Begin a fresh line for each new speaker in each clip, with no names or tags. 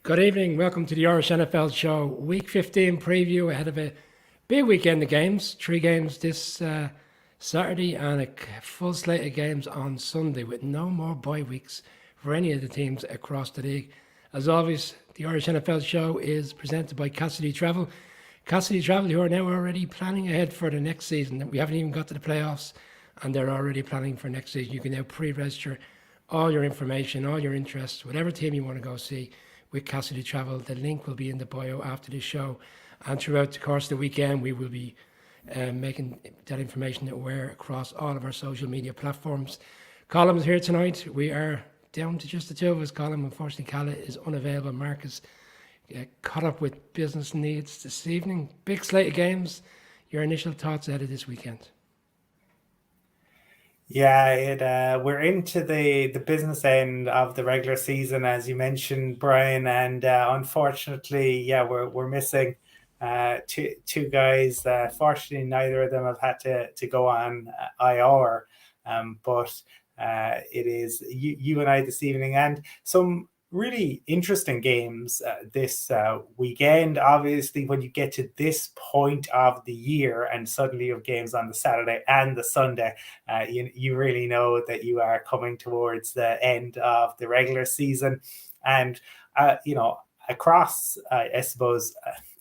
Good evening. Welcome to the Irish NFL show. Week 15 preview ahead of a big weekend of games. 3 games this Saturday and a full slate of games on Sunday with no more bye weeks for any of the teams across the league. As always, the Irish NFL show is presented by Cassidy Travel. Cassidy Travel, who are now already planning ahead for the next season. We haven't even got to the playoffs and they're already planning for next season. You can now pre-register all your information, all your interests, whatever team you want to go see with Cassidy Travel. The link will be in the bio after this show. And throughout the course of the weekend, we will be making that information aware across all of our social media platforms. Colm is here tonight. We are down to just the two of us. Colm, unfortunately, Calla is unavailable. Mark is caught up with business needs this evening. Big slate of games. Your initial thoughts ahead of this weekend?
Yeah, we're into the business end of the regular season, as you mentioned, Brian, and unfortunately, yeah, we're missing two guys. Fortunately, neither of them have had to go on IR, but it is you and I this evening, and some really interesting games this weekend. Obviously, when you get to this point of the year and suddenly you have games on the Saturday and the Sunday, you really know that you are coming towards the end of the regular season. And, across, I suppose,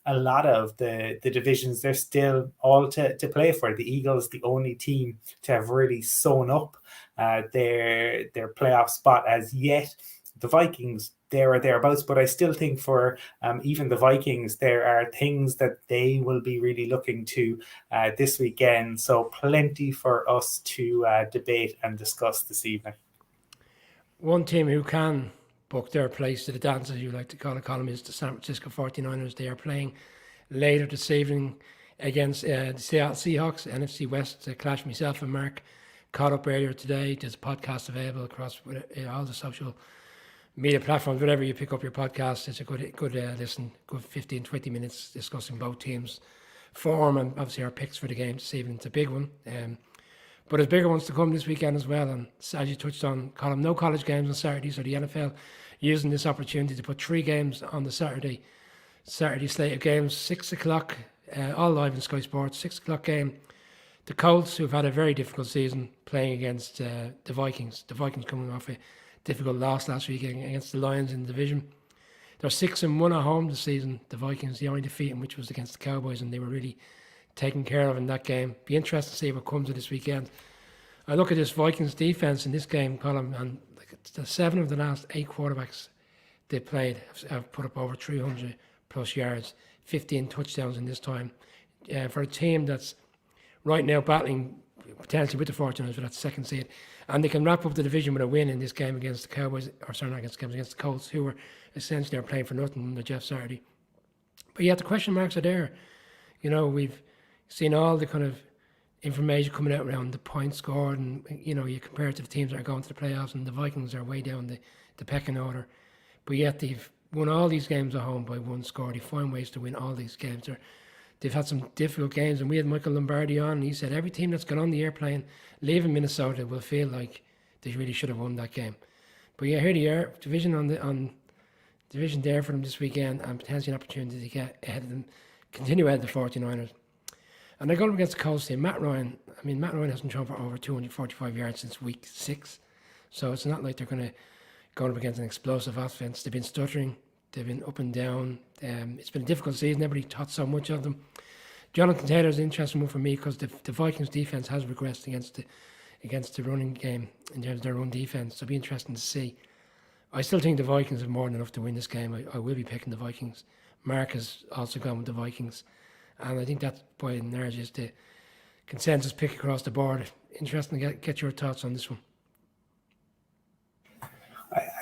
a lot of the divisions, they're still all to play for. The Eagles, the only team to have really sewn up their playoff spot as yet. The Vikings, there or thereabouts, but I still think for even the Vikings, there are things that they will be really looking to this weekend. So plenty for us to debate and discuss this evening.
One team who can book their place to the dance, as you like to call it, Colm, is the San Francisco 49ers. They are playing later this evening against the Seattle Seahawks, NFC West clash. Myself and Mark caught up earlier today. There's a podcast available across all the social media platforms. Wherever you pick up your podcast, it's a good listen, good 15, 20 minutes discussing both teams' form and obviously our picks for the game this evening. It's a big one. But there's bigger ones to come this weekend as well. And as you touched on, Colm, no college games on Saturday, so the NFL using this opportunity to put 3 games on the Saturday slate of games, 6 o'clock, all live in Sky Sports, 6 o'clock game. The Colts, who've had a very difficult season, playing against the Vikings. The Vikings coming off a difficult loss last week against the Lions in the division. They're 6-1 at home this season. The Vikings, the only defeat in which was against the Cowboys, and they were really taken care of in that game. Be interested to see what comes of this weekend. I look at this Vikings defense in this game, Colm, and the 7 of the last 8 quarterbacks they played have put up over 300 plus yards, 15 touchdowns in this time. For a team that's right now battling potentially with the 49ers for that second seed, and they can wrap up the division with a win in this game against the Cowboys, or sorry, not against the Cowboys, against the Colts, who were essentially are playing for nothing under Jeff Saturday. But yet the question marks are there. We've seen all the kind of information coming out around the points scored, and you compare it to the teams that are going to the playoffs, and the Vikings are way down the pecking order. But yet they've won all these games at home by 1 score. They find ways to win all these games. They've had some difficult games, and we had Michael Lombardi on, and he said every team that's gone on the airplane leaving Minnesota will feel like they really should have won that game. But yeah, here they are, division division there for them this weekend, and potentially an opportunity to get ahead of them, continue ahead of the 49ers. And they're going up against the Colts team. Matt Ryan hasn't thrown for over 245 yards since week 6. So it's not like they're going to go up against an explosive offense. They've been stuttering. They've been up and down. It's been a difficult season. Everybody thought so much of them. Jonathan Taylor is an interesting one for me because the Vikings defense has regressed against the running game in terms of their own defense. So it'll be interesting to see. I still think the Vikings have more than enough to win this game. I will be picking the Vikings. Mark has also gone with the Vikings. And I think that's by and large is the consensus pick across the board. Interesting to get your thoughts on this one.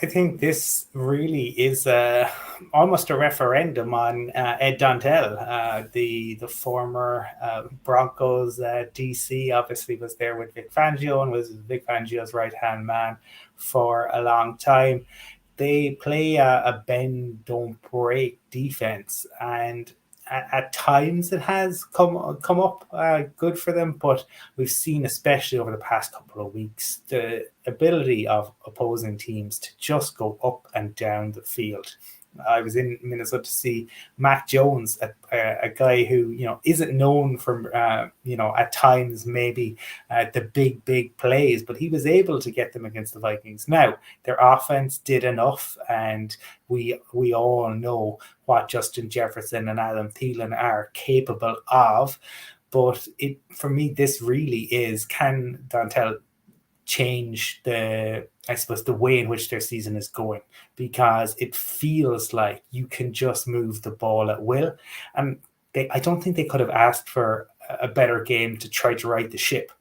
I think this really is almost a referendum on Ed Dontel, the former Broncos DC. Obviously, was there with Vic Fangio and was Vic Fangio's right hand man for a long time. They play a bend don't break defense, and at times it has come up good for them, but we've seen, especially over the past couple of weeks, the ability of opposing teams to just go up and down the field. I was in Minnesota to see Mac Jones, a guy who, isn't known for, at times maybe the big plays, but he was able to get them against the Vikings. Now, their offense did enough, and we all know what Justin Jefferson and Adam Thielen are capable of. But for me, this really is, can Dontel change the way in which their season is going, because it feels like you can just move the ball at will. And I don't think they could have asked for a better game to try to right the ship.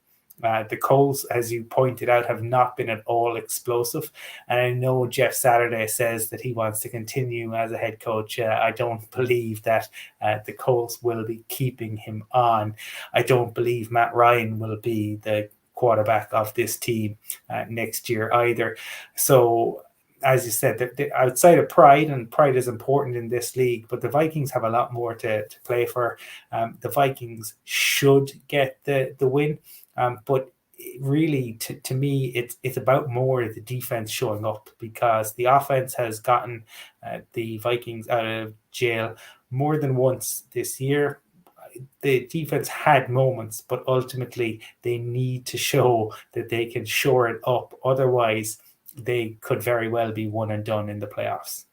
The Colts, as you pointed out, have not been at all explosive. And I know Jeff Saturday says that he wants to continue as a head coach. I don't believe that the Colts will be keeping him on. I don't believe Matt Ryan will be the quarterback of this team next year either. So, as you said, outside of pride, and pride is important in this league, but the Vikings have a lot more to play for. The Vikings should get the win, but really, to me, it's about more the defense showing up, because the offense has gotten the Vikings out of jail more than once this year. The defense had moments, but ultimately they need to show that they can shore it up. Otherwise, they could very well be one and done in the playoffs.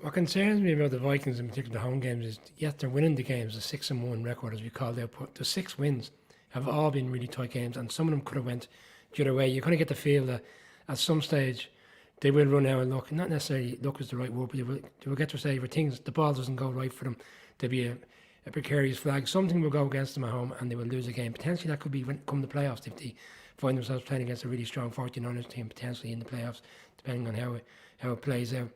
What concerns me about the Vikings, in particular the home games, is yes, they're winning the games, the 6-1 record as we called out, but the 6 wins have all been really tight games, and some of them could have went the other way. You kind of get the feel that at some stage they will run out of luck. Not necessarily luck is the right word, but they will get to say where things, the ball doesn't go right for them. There'll be a precarious flag. Something will go against them at home and they will lose a game. Potentially that could be when come the playoffs, if they find themselves playing against a really strong 49ers team, potentially in the playoffs, depending on how it plays out.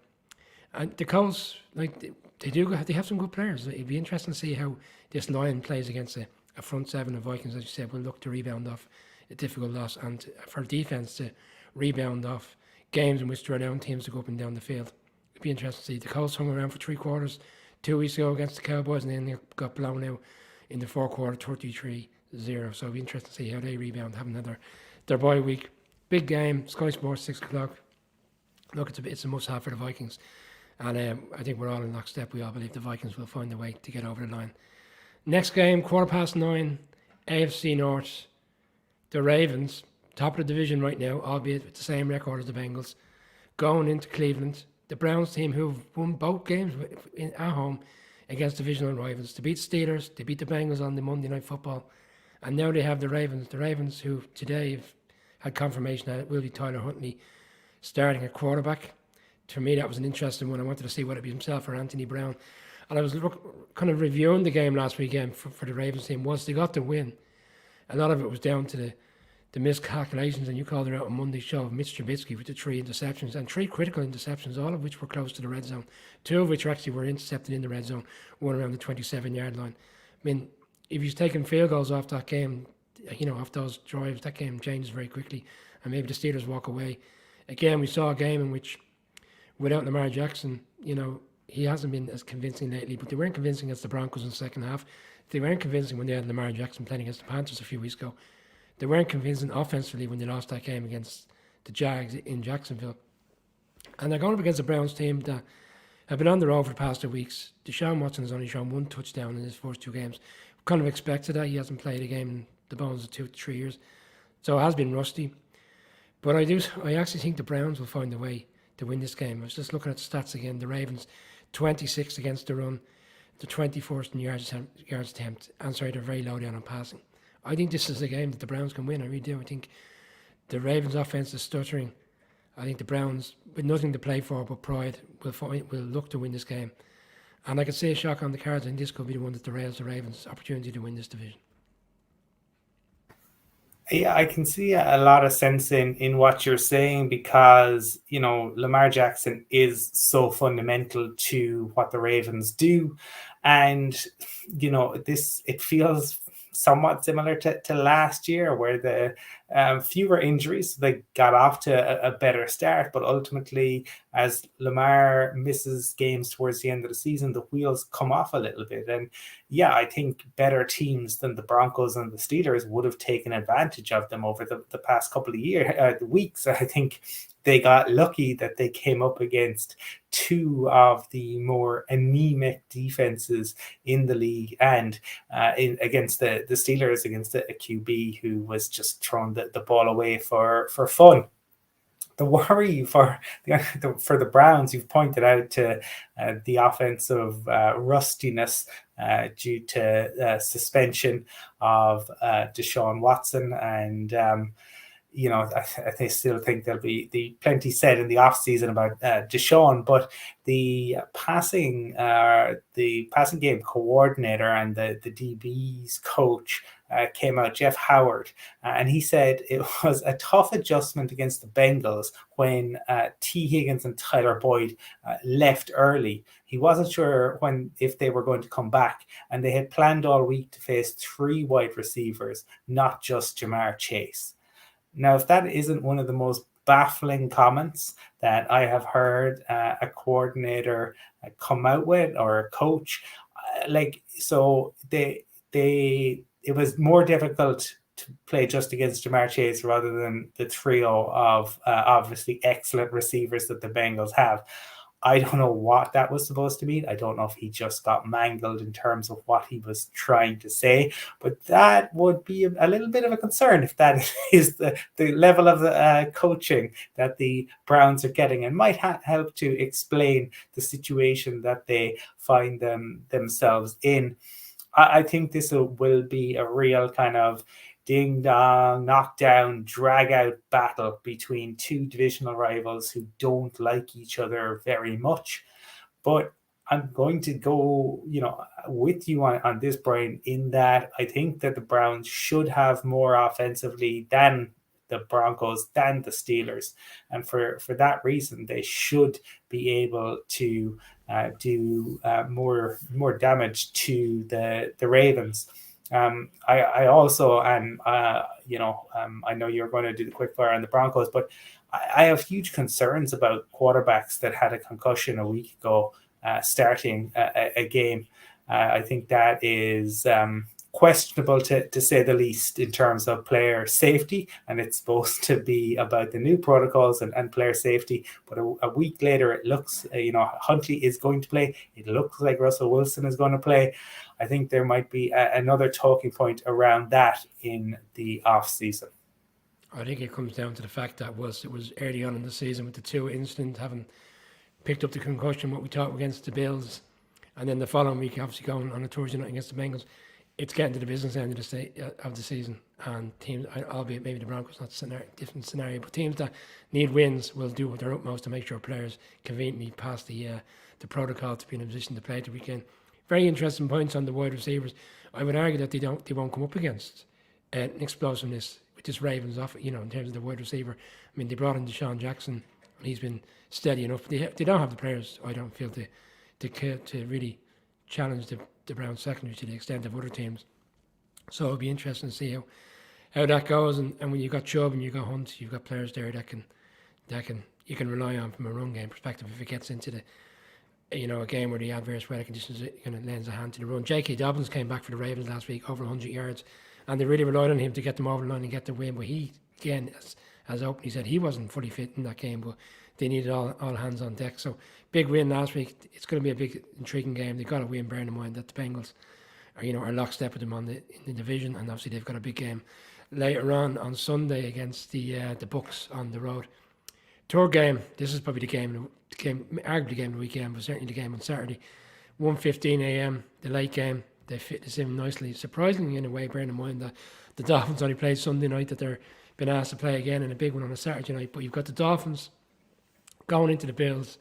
And the Colts, like they have some good players. It'd be interesting to see how this line plays against a front seven of Vikings, as you said, will look to rebound off a difficult loss, and for defense to rebound off games in which there are down teams to go up and down the field. It'd be interesting to see. The Colts hung around for 3 quarters 2 weeks ago against the Cowboys, and then they got blown out in the 4th quarter 33-0. So it'll be interesting to see how they rebound, having their bye week. Big game, Sky Sports, 6 o'clock. Look, it's a must-have for the Vikings. And I think we're all in lockstep. We all believe the Vikings will find a way to get over the line. Next game, 9:15, AFC North. The Ravens, top of the division right now, albeit with the same record as the Bengals, going into Cleveland. The Browns team, who've won both games at home against divisional rivals. They beat Steelers, they beat the Bengals on the Monday Night Football, and now they have the Ravens. The Ravens, who today have had confirmation that it will be Tyler Huntley starting at quarterback. For me, that was an interesting one. I wanted to see whether it be himself or Anthony Brown. And I was kind of reviewing the game last weekend for the Ravens team. Once they got the win, a lot of it was down to the miscalculations, and you called it out on Monday's show, of Mitch Trubisky with the 3 interceptions, and 3 critical interceptions, all of which were close to the red zone. 2 of which actually were intercepted in the red zone, one around the 27-yard line. I mean, if you've taken field goals off that game, off those drives, that game changes very quickly, and maybe the Steelers walk away. Again, we saw a game in which, without Lamar Jackson, he hasn't been as convincing lately, but they weren't convincing against the Broncos in the second half. They weren't convincing when they had Lamar Jackson playing against the Panthers a few weeks ago. They weren't convincing offensively when they lost that game against the Jags in Jacksonville. And they're going up against a Browns team that have been on the road for the past 2 weeks. Deshaun Watson has only shown 1 touchdown in his first 2 games. Kind of expected that. He hasn't played a game in the bones of 2 to 3 years. So it has been rusty. But I actually think the Browns will find a way to win this game. I was just looking at the stats again. The Ravens, 26 against the run. The 21st in yards attempt. And sorry, they're very low down on passing. I think this is a game that the Browns can win. I really do. I think the Ravens' offense is stuttering. I think the Browns, with nothing to play for but pride, will look to win this game. And I could see a shock on the cards, and this could be the one that derails the Ravens' opportunity to win this division.
Yeah, I can see a lot of sense in what you're saying, because, Lamar Jackson is so fundamental to what the Ravens do. And, it feels somewhat similar to last year, where the fewer injuries, they got off to a better start, but ultimately, as Lamar misses games towards the end of the season, the wheels come off a little bit. And yeah, I think better teams than the Broncos and the Steelers would have taken advantage of them over the past couple of weeks. I think they got lucky that they came up against two of the more anemic defenses in the league, and against the Steelers, against a QB who was just throwing the ball away for fun. The worry for the Browns, you've pointed out to the offensive rustiness due to suspension of Deshaun Watson, and I still think there'll be plenty said in the offseason about Deshaun, but the passing game coordinator and the DB's coach came out, Jeff Howard, and he said it was a tough adjustment against the Bengals when T. Higgins and Tyler Boyd left early. He wasn't sure if they were going to come back, and they had planned all week to face 3 wide receivers, not just Jamar Chase. Now, if that isn't one of the most baffling comments that I have heard a coordinator come out with, or a coach, it was more difficult to play just against Jamar Chase rather than the trio of obviously excellent receivers that the Bengals have. I don't know what that was supposed to mean. I don't know if he just got mangled in terms of what he was trying to say, but that would be a little bit of a concern if that is the level of the coaching that the Browns are getting, and might help to explain the situation that they find themselves in. I think this will be a real kind of ding-dong, knockdown, drag-out battle between two divisional rivals who don't like each other very much. But I'm going to go, with you on this, Brian, in that I think that the Browns should have more offensively than the Broncos, than the Steelers. And for that reason, they should be able to do more damage to the Ravens. I also, and I know you're going to do the quick fire on the Broncos, but I have huge concerns about quarterbacks that had a concussion a week ago starting a game. I think that is questionable to say the least in terms of player safety, and it's supposed to be about the new protocols and player safety. But a week later, it looks, Huntley is going to play. It looks like Russell Wilson is going to play. I think there might be another talking point around that in the off season.
I think it comes down to the fact that it was early on in the season with the two incidents, having picked up the concussion, what we thought against the Bills, and then the following week, obviously going on a Thursday night against the Bengals. It's getting to the business end of the season, and teams, albeit maybe the Broncos, not different scenario, but teams that need wins will do their utmost to make sure players conveniently pass the protocol to be in a position to play the weekend. Very interesting points on the wide receivers. I would argue that they won't come up against an explosiveness with this Ravens off, in terms of the wide receiver. I mean, they brought in Deshaun Jackson, and he's been steady enough. They don't have the players, I don't feel, to really challenge the Browns secondary to the extent of other teams. So it'll be interesting to see how that goes. And when you've got Chubb and you've got Hunt, you've got players there that you can rely on from a run game perspective if it gets into the a game where the adverse weather conditions lends a hand to the run. J.K. Dobbins came back for the Ravens last week, over 100 yards, and they really relied on him to get them over the line and get the win. But he, again, as openly said, he wasn't fully fit in that game, but they needed all hands on deck. So big win last week. It's going to be a big, intriguing game. They've got to win, bearing in mind that the Bengals are lockstep with them in the division, and obviously they've got a big game later on Sunday against the Bucs on the road. Third game, this is probably arguably the game of the weekend, but certainly the game on Saturday, 1:15 a.m. The late game. They fit this in nicely, surprisingly in a way, bearing in mind that the Dolphins only played Sunday night, that they're been asked to play again in a big one on a Saturday night. But you've got the Dolphins going into the Bills.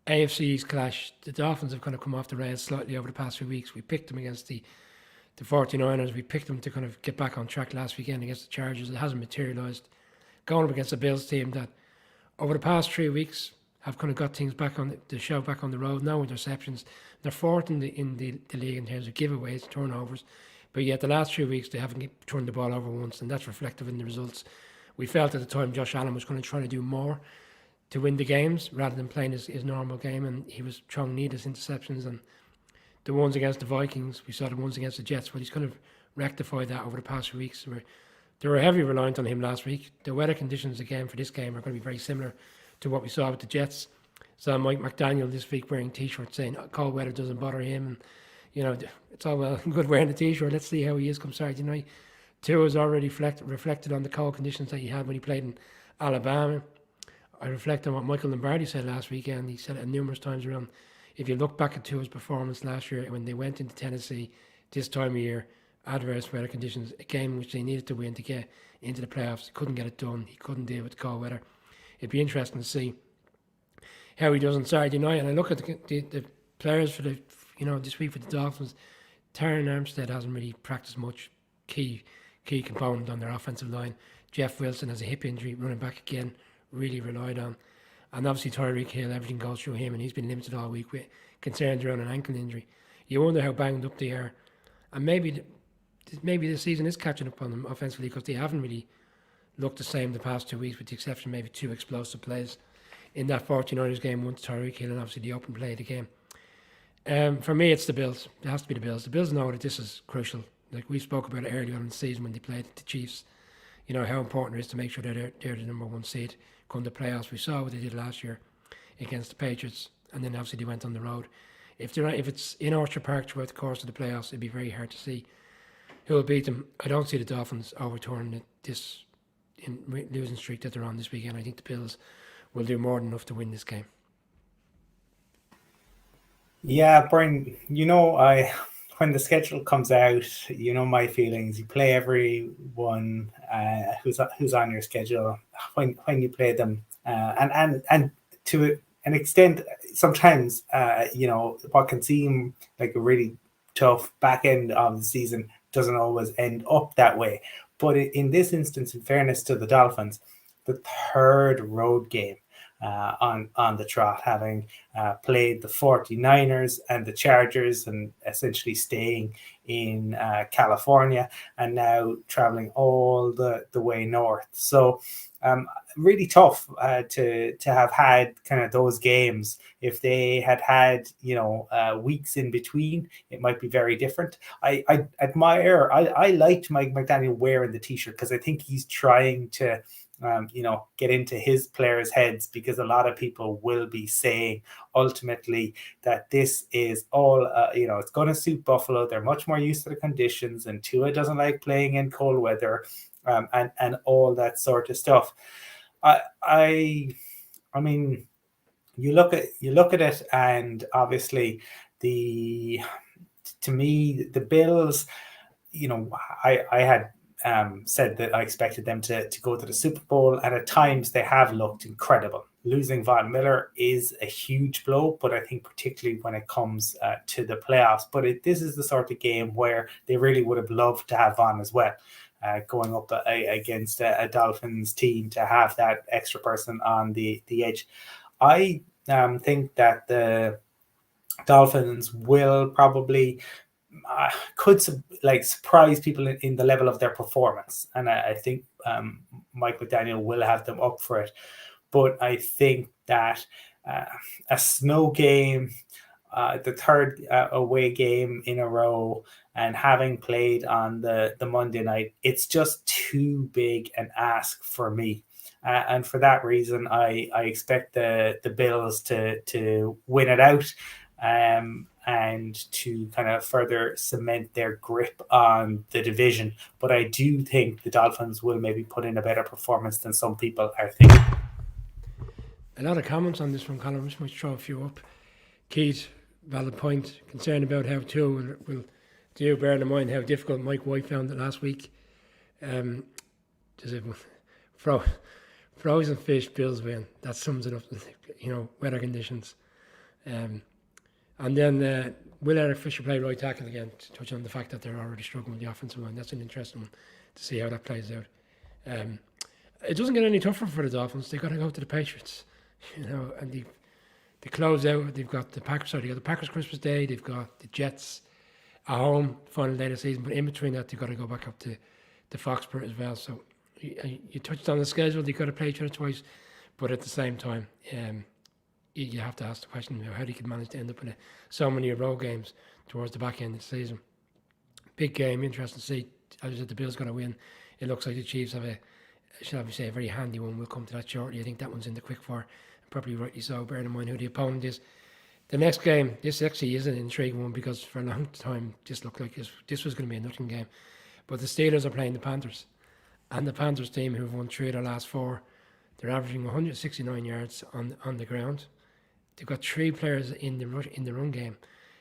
AFC's clash. The Dolphins have kind of come off the rails slightly over the past few weeks. We picked them against the 49ers. We picked them to kind of get back on track last weekend against the Chargers. It hasn't materialised. Going up against the Bills team that over the past 3 weeks have kind of got things back on the show, back on the road. No interceptions. They're fourth in the league in terms of giveaways, turnovers. But yet the last 3 weeks they haven't turned the ball over once, and that's reflective in the results. We felt at the time Josh Allen was going to try to do more to win the games rather than playing his normal game, and he was throwing needless interceptions. And the ones against the Vikings, we saw the ones against the Jets, but he's kind of rectified that over the past few weeks. We're They were heavily reliant on him last week. The weather conditions again for this game are going to be very similar to what we saw with the Jets. So Mike McDaniel this week wearing T-shirts saying cold weather doesn't bother him. And, it's all well and good wearing the T-shirt. Let's see how he is come Saturday night. Tua has already reflected on the cold conditions that he had when he played in Alabama. I reflect on what Michael Lombardi said last weekend. He said it numerous times around. If you look back at Tua's performance last year when they went into Tennessee this time of year, adverse weather conditions, a game which they needed to win to get into the playoffs, he couldn't get it done. He couldn't deal with cold weather. It'd be interesting to see how he does on Saturday night. And I look at the players for this week for the Dolphins. Terran Armstead hasn't really practiced much. Key component on their offensive line. Jeff Wilson has a hip injury, running back again, really relied on. And obviously Tyreek Hill, everything goes through him, and he's been limited all week with concerns around an ankle injury. You wonder how banged up they are. And maybe the season is catching up on them offensively because they haven't really looked the same the past 2 weeks, with the exception of maybe 2 explosive plays in that 49ers game, one to Tyreek Hill and obviously the open play of the game. For me, it's the Bills. It has to be the Bills. The Bills know that this is crucial. Like we spoke about it earlier on in the season when they played the Chiefs. How important it is to make sure that they're the number one seed come the playoffs. We saw what they did last year against the Patriots, and then obviously they went on the road. If it's in Orchard Park throughout the course of the playoffs, it'd be very hard to see who will beat them. I don't see the Dolphins overturning this losing streak that they're on this weekend. I think the Bills will do more than enough to win this game.
Yeah, Brian, when the schedule comes out, my feelings. You play everyone who's on your schedule when you play them, and to an extent, sometimes what can seem like a really tough back end of the season doesn't always end up that way. But in this instance, in fairness to the Dolphins, the third road game on the trot, having played the 49ers and the Chargers and essentially staying in California and now traveling all the way north. So really tough to have had kind of those games. If they had weeks in between, it might be very different. I liked Mike McDaniel wearing the T-shirt because I think he's trying to get into his players' heads, because a lot of people will be saying ultimately that this is all, it's going to suit Buffalo. They're much more used to the conditions, and Tua doesn't like playing in cold weather, and all that sort of stuff. I mean, you look at it, and obviously to me, the Bills, I had said that I expected them to go to the Super Bowl, and at times they have looked incredible. Losing Von Miller is a huge blow, but I think particularly when it comes to the playoffs. But this is the sort of game where they really would have loved to have Von as well, going up against a Dolphins team, to have that extra person on the edge. I think that the Dolphins will probably could surprise people in the level of their performance, and I think Mike McDaniel will have them up for it. But I think that a snow game, the third away game in a row, and having played on the Monday night, it's just too big an ask for me. And for that reason, I expect the Bills to win it out, and to kind of further cement their grip on the division. But I do think the Dolphins will maybe put in a better performance than some people are thinking.
A lot of comments on this from Colin. I just might throw a few up. Keith, valid point, concerned about how Tua will do, bearing in mind how difficult Mike White found it last week. Does it frozen fish, Bills win? That sums it up. Weather conditions. And then will Eric Fisher play right tackle again, to touch on the fact that they're already struggling with the offensive line? That's an interesting one to see how that plays out. It doesn't get any tougher for the Dolphins. They've got to go to the Patriots, and they close out. They've got the Packers. Sorry, they got the Packers Christmas Day. They've got the Jets at home, final day of the season. But in between that, they've got to go back up to Foxborough as well. So you touched on the schedule. They've got to play each other twice, but at the same time, you have to ask the question, how they could manage to end up with so many road games towards the back end of the season. Big game, interesting to see. As I said, the Bills got to win it looks like the Chiefs have shall we say, a very handy one. We'll come to that shortly. I think that one's in the quick four, and probably rightly so, bearing in mind who the opponent is. The next game, this actually is an intriguing one because for a long time this looked like this was going to be a nothing game. But the Steelers are playing the Panthers, and the Panthers team, who've won 3 of their last 4, they're averaging 169 yards on the ground. They've got 3 players in the run game.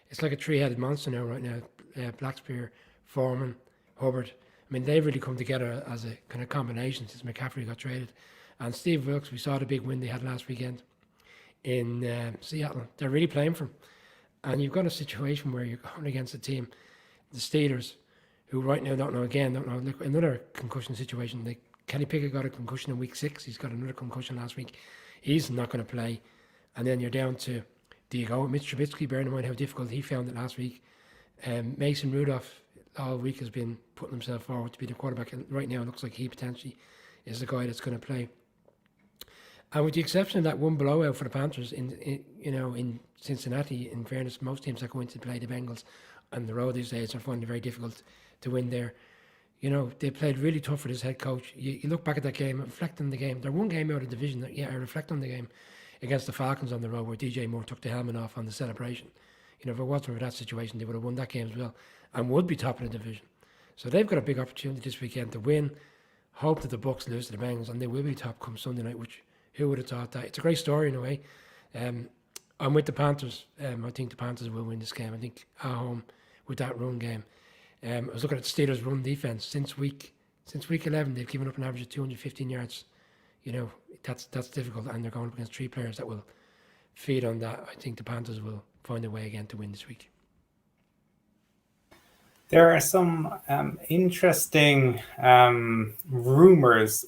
It's like a 3-headed monster now, right now. Blackspear, Foreman, Hubbard. I mean, they've really come together as a kind of combination since McCaffrey got traded. And Steve Wilkes, we saw the big win they had last weekend in Seattle. They're really playing for him. And you've got a situation where you're going against a team, the Steelers, who right now don't know. Look, another concussion situation. Like Kenny Pickett got a concussion in week 6. He's got another concussion last week. He's not going to play. And then you're down to, do you go with Mitch Trubisky, bearing in mind how difficult he found it last week. Mason Rudolph all week has been putting himself forward to be the quarterback, and right now it looks like he potentially is the guy that's going to play. And with the exception of that one blowout for the Panthers in Cincinnati, in fairness, most teams that go in to play the Bengals on the road these days are finding it very difficult to win there. You know, they played really tough for this head coach. You look back at that game, reflect on the game. They're one game out of division. I reflect on the game against the Falcons on the road where DJ Moore took the helmet off on the celebration. You know, if it wasn't for that situation, they would have won that game as well and would be top of the division. So they've got a big opportunity this weekend to win. Hope that the Bucs lose to the Bengals and they will be top come Sunday night, which who would have thought that? It's a great story in a way. I'm with the Panthers. I think the Panthers will win this game. I think at home with that run game. I was looking at the Steelers' run defense since week 11. They've given up an average of 215 yards. You know, that's difficult, and they're going up against 3 players that will feed on that. I think the Panthers will find a way again to win this week.
There are some interesting rumors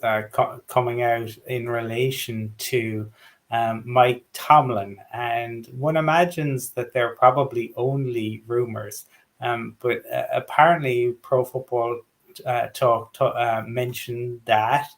coming out in relation to Mike Tomlin, and one imagines that they're probably only rumors. But apparently, Pro Football Talk mentioned that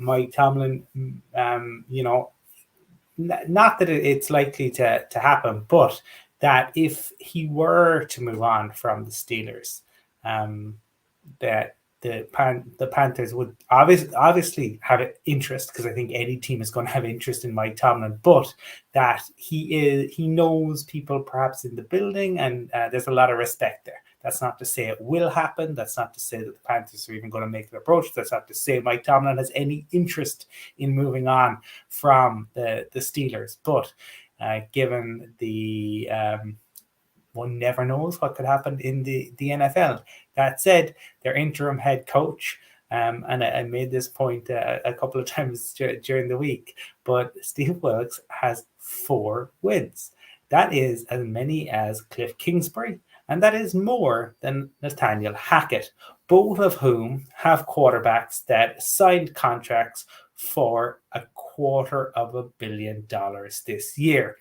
Mike Tomlin, not that it's likely to happen, but that if he were to move on from the Steelers, that the Panthers would obviously have interest, because I think any team is going to have interest in Mike Tomlin, but that he knows people perhaps in the building, and there's a lot of respect there. That's not to say it will happen. That's not to say that the Panthers are even going to make an approach. That's not to say Mike Tomlin has any interest in moving on from the Steelers. But given the one never knows what could happen in the NFL. That said, their interim head coach, and I made this point a couple of times during the week, but Steve Wilkes has 4 wins. That is as many as Cliff Kingsbury, and that is more than Nathaniel Hackett, both of whom have quarterbacks that signed contracts for $250 million this year.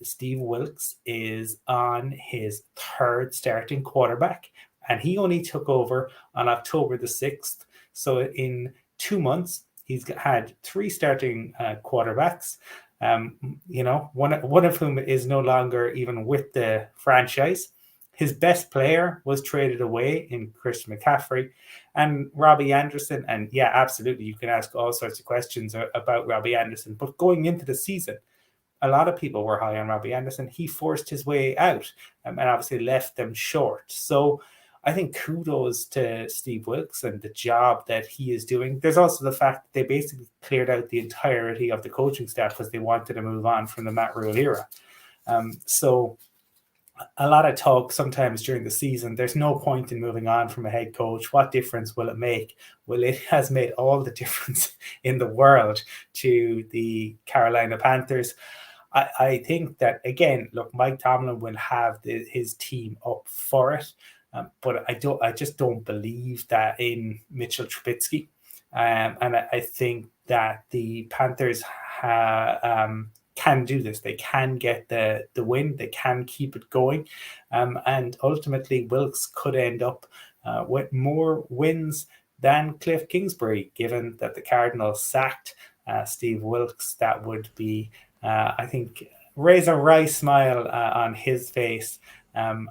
Steve Wilkes is on his 3rd starting quarterback, and he only took over on October the 6th. So in 2 months, he's had 3 starting quarterbacks. One of whom is no longer even with the franchise. His best player was traded away in Christian McCaffrey and Robbie Anderson. And yeah, absolutely, you can ask all sorts of questions about Robbie Anderson. But going into the season, a lot of people were high on Robbie Anderson. He forced his way out and obviously left them short. So I think kudos to Steve Wilkes and the job that he is doing. There's also the fact that they basically cleared out the entirety of the coaching staff because they wanted to move on from the Matt Rhule era. So a lot of talk sometimes during the season, there's no point in moving on from a head coach. What difference will it make? Well, it has made all the difference in the world to the Carolina Panthers. I think that, again, look, Mike Tomlin will have his team up for it, but I just don't believe that in Mitchell Trubisky. And I think that the Panthers can do this. They can get the win. They can keep it going. And ultimately, Wilkes could end up with more wins than Cliff Kingsbury, given that the Cardinals sacked Steve Wilkes. That would be, I think, raise a wry smile on his face. And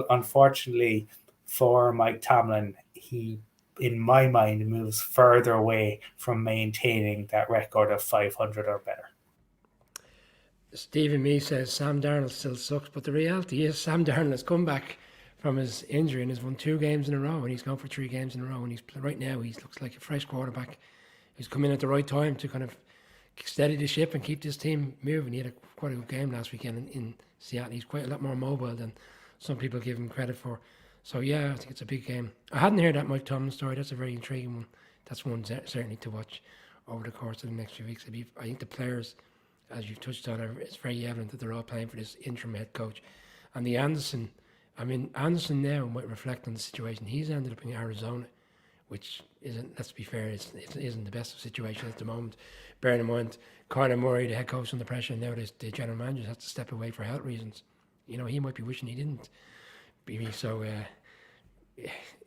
unfortunately for Mike Tomlin, he in my mind, moves further away from maintaining that record of 500 or better.
Stephen Me says Sam Darnold still sucks, but the reality is Sam Darnold has come back from his injury and has won 2 games in a row, and he's gone for 3 games in a row, and he's right now he looks like a fresh quarterback. He's come in at the right time to kind of steady the ship and keep this team moving. He had quite a good game last weekend in Seattle. He's quite a lot more mobile than some people give him credit for. So yeah, I think it's a big game. I hadn't heard that Mike Tomlin story. That's a very intriguing one. That's one certainly to watch over the course of the next few weeks. I think the players, as you've touched on, it's very evident that they're all playing for this interim head coach. And the Anderson now might reflect on the situation. He's ended up in Arizona, which isn't, let's be fair, it isn't the best situation at the moment. Bearing in mind, Conor Murray, the head coach, under pressure, and now the general manager has to step away for health reasons. He might be wishing he didn't be so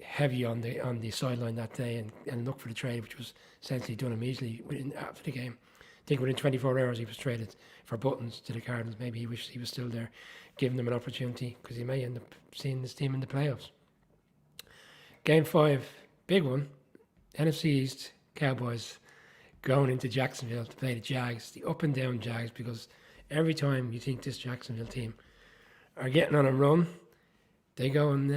heavy on the sideline that day and look for the trade, which was essentially done immediately after the game. I think within 24 hours he was traded for Buttons to the Cardinals. Maybe he wished he was still there, giving them an opportunity, because he may end up seeing this team in the playoffs. Game 5, big one. NFC East, Cowboys going into Jacksonville to play the Jags, the up and down Jags, because every time you think this Jacksonville team are getting on a run, they go and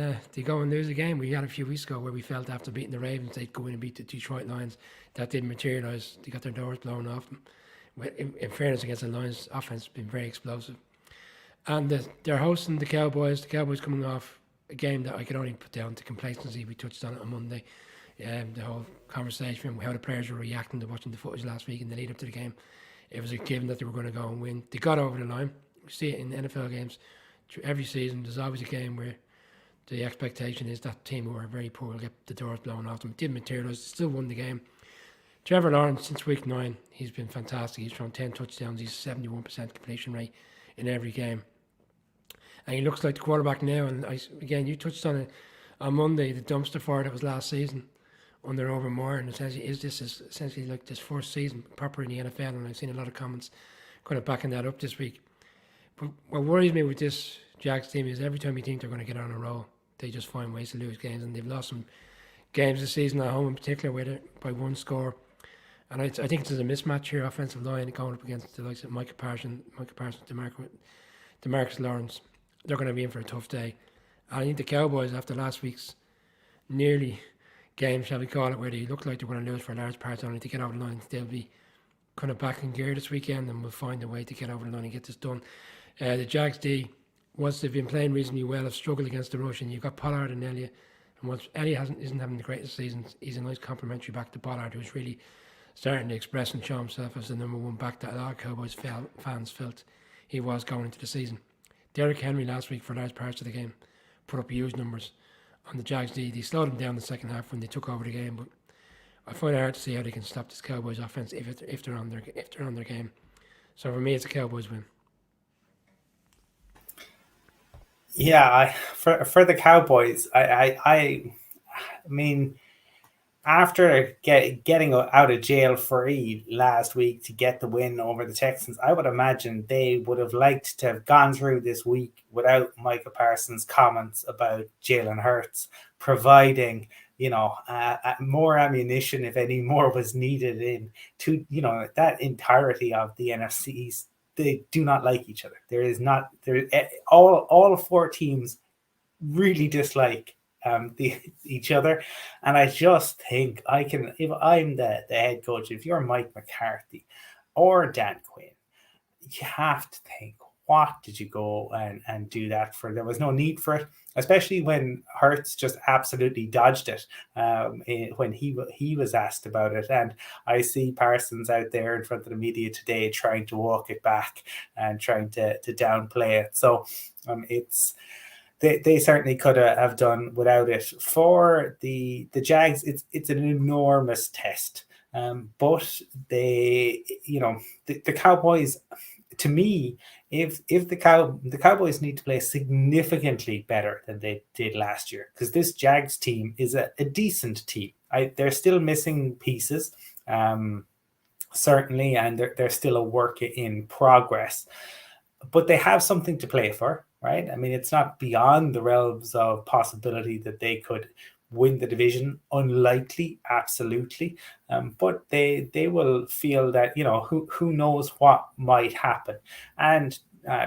lose a game. We had a few weeks ago where we felt after beating the Ravens they'd go in and beat the Detroit Lions. That didn't materialise. They got their doors blown off them. In fairness, against the Lions, offense has been very explosive. And they're hosting the Cowboys. The Cowboys coming off a game that I could only put down to complacency. We touched on it on Monday. The whole conversation, how the players were reacting to watching the footage last week in the lead up to the game. It was a given that they were going to go and win. They got over the line. We see it in NFL games. Every season, there's always a game where the expectation is that team who are very poor will get the doors blown off them. It didn't materialise. They still won the game. Trevor Lawrence, since week 9, he's been fantastic. He's thrown 10 touchdowns. He's 71% completion rate in every game. And he looks like the quarterback now. And again, you touched on it on Monday, the dumpster fire that was last season under Urban Meyer. And essentially, this is essentially like this first season proper in the NFL. And I've seen a lot of comments kind of backing that up this week. But what worries me with this Jags team is every time you think they're going to get on a roll, they just find ways to lose games. And they've lost some games this season at home in particular where by 1 score. And I think there's a mismatch here, offensive line going up against the likes of Micah Parsons, Demarcus Lawrence. They're going to be in for a tough day. And I think the Cowboys, after last week's nearly game, shall we call it, where they looked like they were going to lose for large parts only to get over the line, they'll be kind of back in gear this weekend and will find a way to get over the line and get this done. The Jags D, once they've been playing reasonably well, have struggled against the rush, and you've got Pollard and Elliott. And once Elliott isn't having the greatest season, he's a nice complementary back to Pollard, who's really starting to express and show himself as the number 1 back that a lot of Cowboys fans felt he was going into the season. Derrick Henry last week, for large parts of the game, put up huge numbers on the Jags D. They slowed them down the second half when they took over the game, but I find it hard to see how they can stop this Cowboys offense if they're on their game. So for me, it's a Cowboys win.
Yeah, for the Cowboys, I mean, after getting out of jail free last week to get the win over the Texans, I would imagine they would have liked to have gone through this week without Micah Parsons' comments about Jalen Hurts, providing more ammunition, if any more was needed, that entirety of the NFC East. They do not like each other. All 4 teams really dislike each other, and I just think if I'm the head coach, if you're Mike McCarthy or Dan Quinn, you have to think, what did you go and do that for? There was no need for it, especially when Hurts just absolutely dodged it when he was asked about it. And I see Parsons out there in front of the media today trying to walk it back and trying to downplay it. So they certainly could have done without it. For the Jags, it's an enormous test. But the Cowboys, to me, if the Cowboys need to play significantly better than they did last year, because this Jags team is a decent team. They're still missing pieces, certainly, and they're still a work in progress. But they have something to play for, right? I mean, it's not beyond the realms of possibility that they could win the division? Unlikely, absolutely. But they will feel that, who knows what might happen. And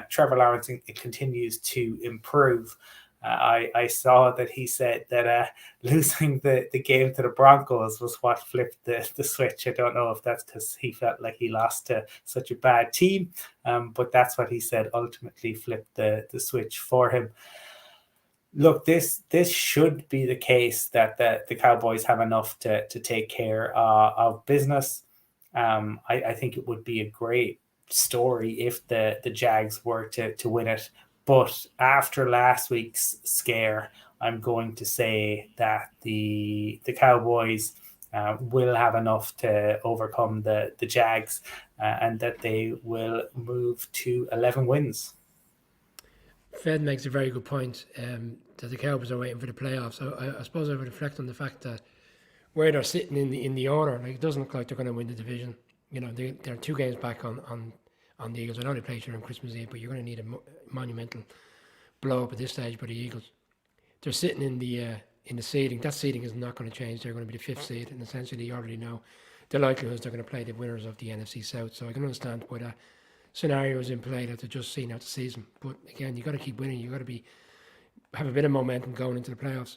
Trevor Lawrence continues to improve. I saw that he said that losing the game to the Broncos was what flipped the switch. I don't know if that's because he felt like he lost to such a bad team, but that's what he said ultimately flipped the switch for him. Look, this should be the case that the Cowboys have enough to take care of business. I think it would be a great story if the Jags were to win it. But after last week's scare, I'm going to say that the Cowboys will have enough to overcome the Jags, and that they will move to 11 wins.
Fed makes a very good point that the Cowboys are waiting for the playoffs. So I suppose I would reflect on the fact that where they're sitting in the order, like, it doesn't look like they're going to win the division. They're 2 games back on the Eagles. I know they played during Christmas Eve, but you're going to need a monumental blow up at this stage by the Eagles. They're sitting in the seeding. That seeding is not going to change. They're going to be the 5th seed, and essentially you already know the likelihood is they're going to play the winners of the NFC South. So I can understand why that scenario is in play, that they're just seeing out the season. But again, you got to keep winning. You got to have a bit of momentum going into the playoffs.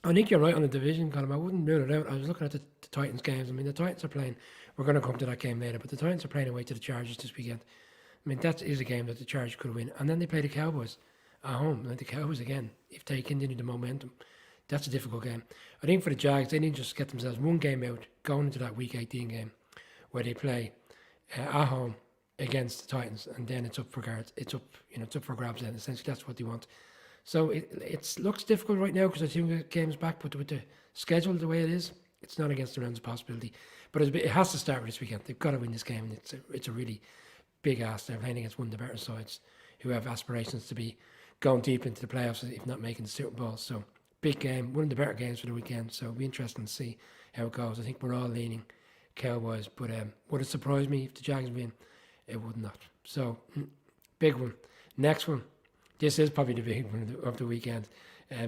I think you're right on the division, Colin. I wouldn't rule it out. I was looking at the Titans games. I mean, the Titans are playing. We're going to come to that game later, but the Titans are playing away to the Chargers this weekend. I mean, that is a game that the Chargers could win. And then they play the Cowboys at home. Like, the Cowboys, again, if they continue the momentum, that's a difficult game. I think for the Jags, they need to just get themselves one game out going into that Week 18 game where they play at home against the Titans, and then it's up for grabs. It's up for grabs. Then essentially, that's what they want. So it looks difficult right now because I think the game's back, but with the schedule the way it is, it's not against the realms of possibility. But it has to start with this weekend. They've got to win this game, and it's a really big ask. They're playing against one of the better sides who have aspirations to be going deep into the playoffs, if not making the Super Bowl. So big game, one of the better games for the weekend. So it'll be interesting to see how it goes. I think we're all leaning Cowboys, but would it surprise me if the Jags win? It would not. So big one. Next one. This is probably the big one of the weekend,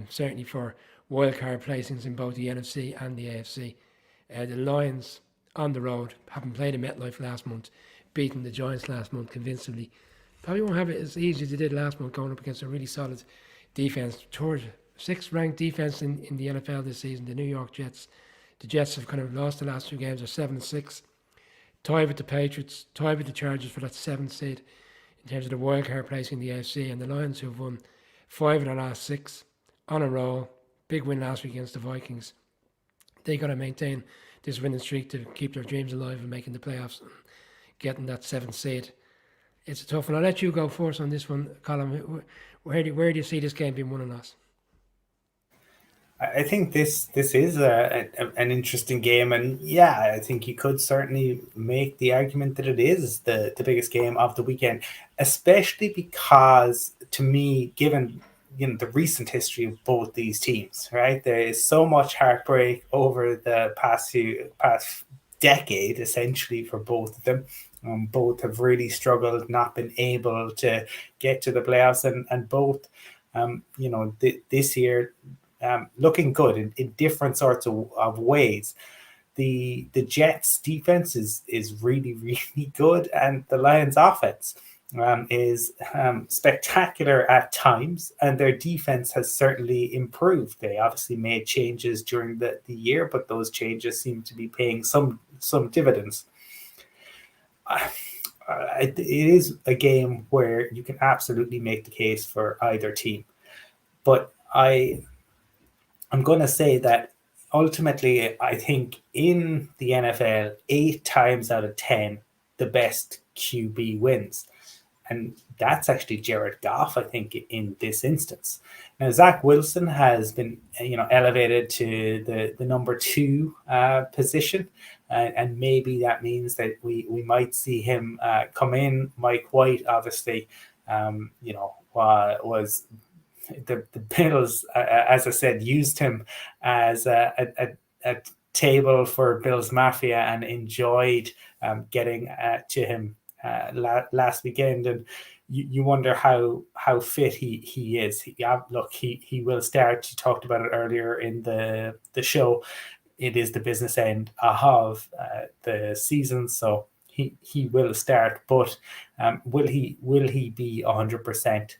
certainly for wildcard placings in both the NFC and the AFC. The Lions on the road, having played in MetLife last month, beating the Giants last month convincingly. Probably won't have it as easy as they did last month, going up against a really solid defense. Towards 6th ranked defense in the NFL this season, the New York Jets. The Jets have kind of lost the last 2 games. They're 7-6. Tied with the Patriots, tied with the Chargers for that 7th seed in terms of the wildcard placing in the AFC, and the Lions, who've won 5 of the last 6 on a roll. Big win last week against the Vikings. They got to maintain this winning streak to keep their dreams alive and making the playoffs and getting that 7th seed. It's a tough one. I'll let you go first on this one, Colin. Where do you see this game being won and lost?
I think this is an interesting game, and yeah, I think you could certainly make the argument that it is the biggest game of the weekend, especially because, to me, given the recent history of both these teams, right? There is so much heartbreak over the past decade, essentially, for both of them. Both have really struggled, not been able to get to the playoffs, and both, this year. Looking good in different sorts of ways. The Jets defense is really, really good, and the Lions offense is spectacular at times, and their defense has certainly improved. They obviously made changes during the year, but those changes seem to be paying some dividends. It is a game where you can absolutely make the case for either team, but I'm going to say that ultimately, I think in the NFL, 8 times out of 10, the best QB wins. And that's actually Jared Goff, I think, in this instance. Now, Zach Wilson has been, elevated to the number 2 position. And maybe that means that we might see him come in. Mike White, obviously, was... The Bills, as I said, used him as a table for Bills Mafia and enjoyed getting to him last weekend. And, you wonder how fit he is. Look, he will start. You talked about it earlier in the show. It is the business end of the season, so he will start. But will he be 100%?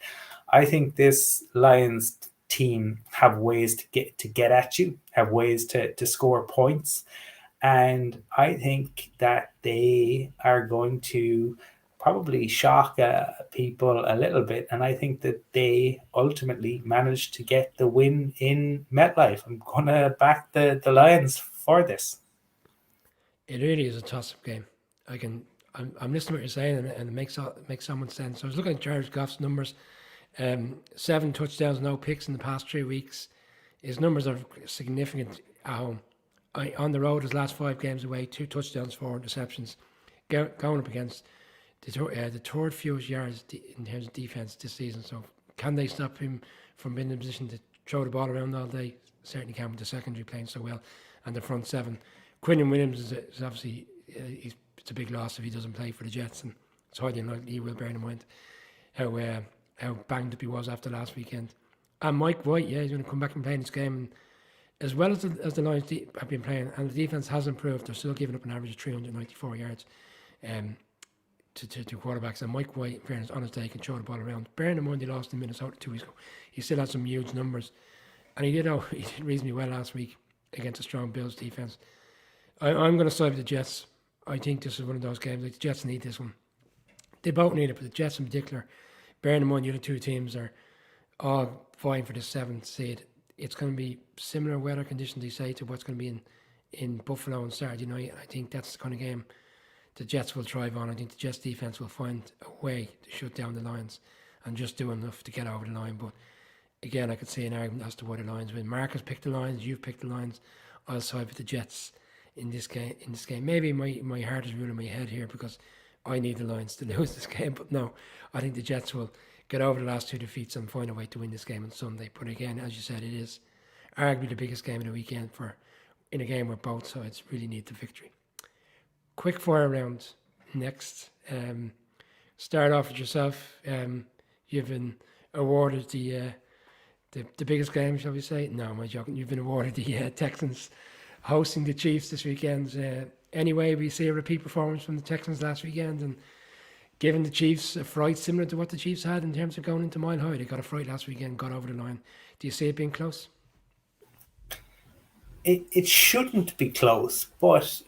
I think this Lions team have ways to get at you, have ways to score points, and I think that they are going to probably shock people a little bit. And I think that they ultimately managed to get the win in MetLife. I'm going to back the Lions for this.
It really is a toss-up game. I'm listening to what you're saying, and it makes so much sense. So I was looking at Jared Goff's numbers. 7 touchdowns, no picks in the past 3 weeks. His numbers are significant at home. On the road, his last 5 games away, 2 touchdowns, 4 interceptions. Going up against the third fewest yards in terms of defense this season. So can they stop him from being in a position to throw the ball around all day? Certainly can, with the secondary playing so well and the front 7. Quinnen Williams is obviously it's a big loss if he doesn't play for the Jets, and it's highly unlikely he will, bear in mind how banged up he was after last weekend. And Mike White, he's going to come back and play in this game. And as well as the Lions have been playing, and the defense has improved, they're still giving up an average of 394 yards to quarterbacks. And Mike White, in fairness, on his day, can throw the ball around. Bearing in mind he lost in Minnesota 2 weeks ago, he still had some huge numbers. And he did reasonably well last week against a strong Bills defense. I'm going to side with the Jets. I think this is one of those games. Like, the Jets need this one. They both need it, but the Jets in particular, bearing in mind the other 2 teams are all vying for the 7th seed. It's going to be similar weather conditions, they say, to what's going to be in Buffalo on Saturday night. I think that's the kind of game the Jets will thrive on. I think the Jets defense will find a way to shut down the Lions and just do enough to get over the line. But again, I could see an argument as to why the Lions win. Marcus picked the Lions, you've picked the Lions. I'll side with the Jets in this game. Maybe my heart is ruling my head here because I need the Lions to lose this game. But no, I think the Jets will get over the last 2 defeats and find a way to win this game on Sunday. But again, as you said, it is arguably the biggest game of the weekend in a game where both sides really need the victory. Quick fire round next. Start off with yourself. You've been awarded the biggest game, shall we say? No, am I joking? You've been awarded the Texans hosting the Chiefs this weekend. Anyway, we see a repeat performance from the Texans last weekend, and giving the Chiefs a fright similar to what the Chiefs had in terms of going into Mile High. They got a fright last weekend, got over the line. Do you see it being close?
It shouldn't be close, but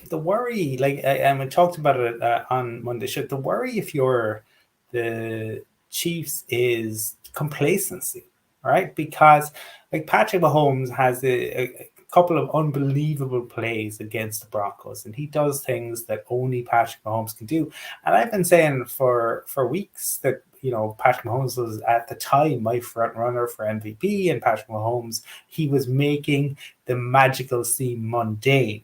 the worry, and we talked about it on Monday, the worry if you're the Chiefs is complacency, right? Because like Patrick Mahomes has a couple of unbelievable plays against the Broncos, and he does things that only Patrick Mahomes can do. And I've been saying for weeks that Patrick Mahomes was at the time my front runner for MVP, and Patrick Mahomes, he was making the magical seem mundane.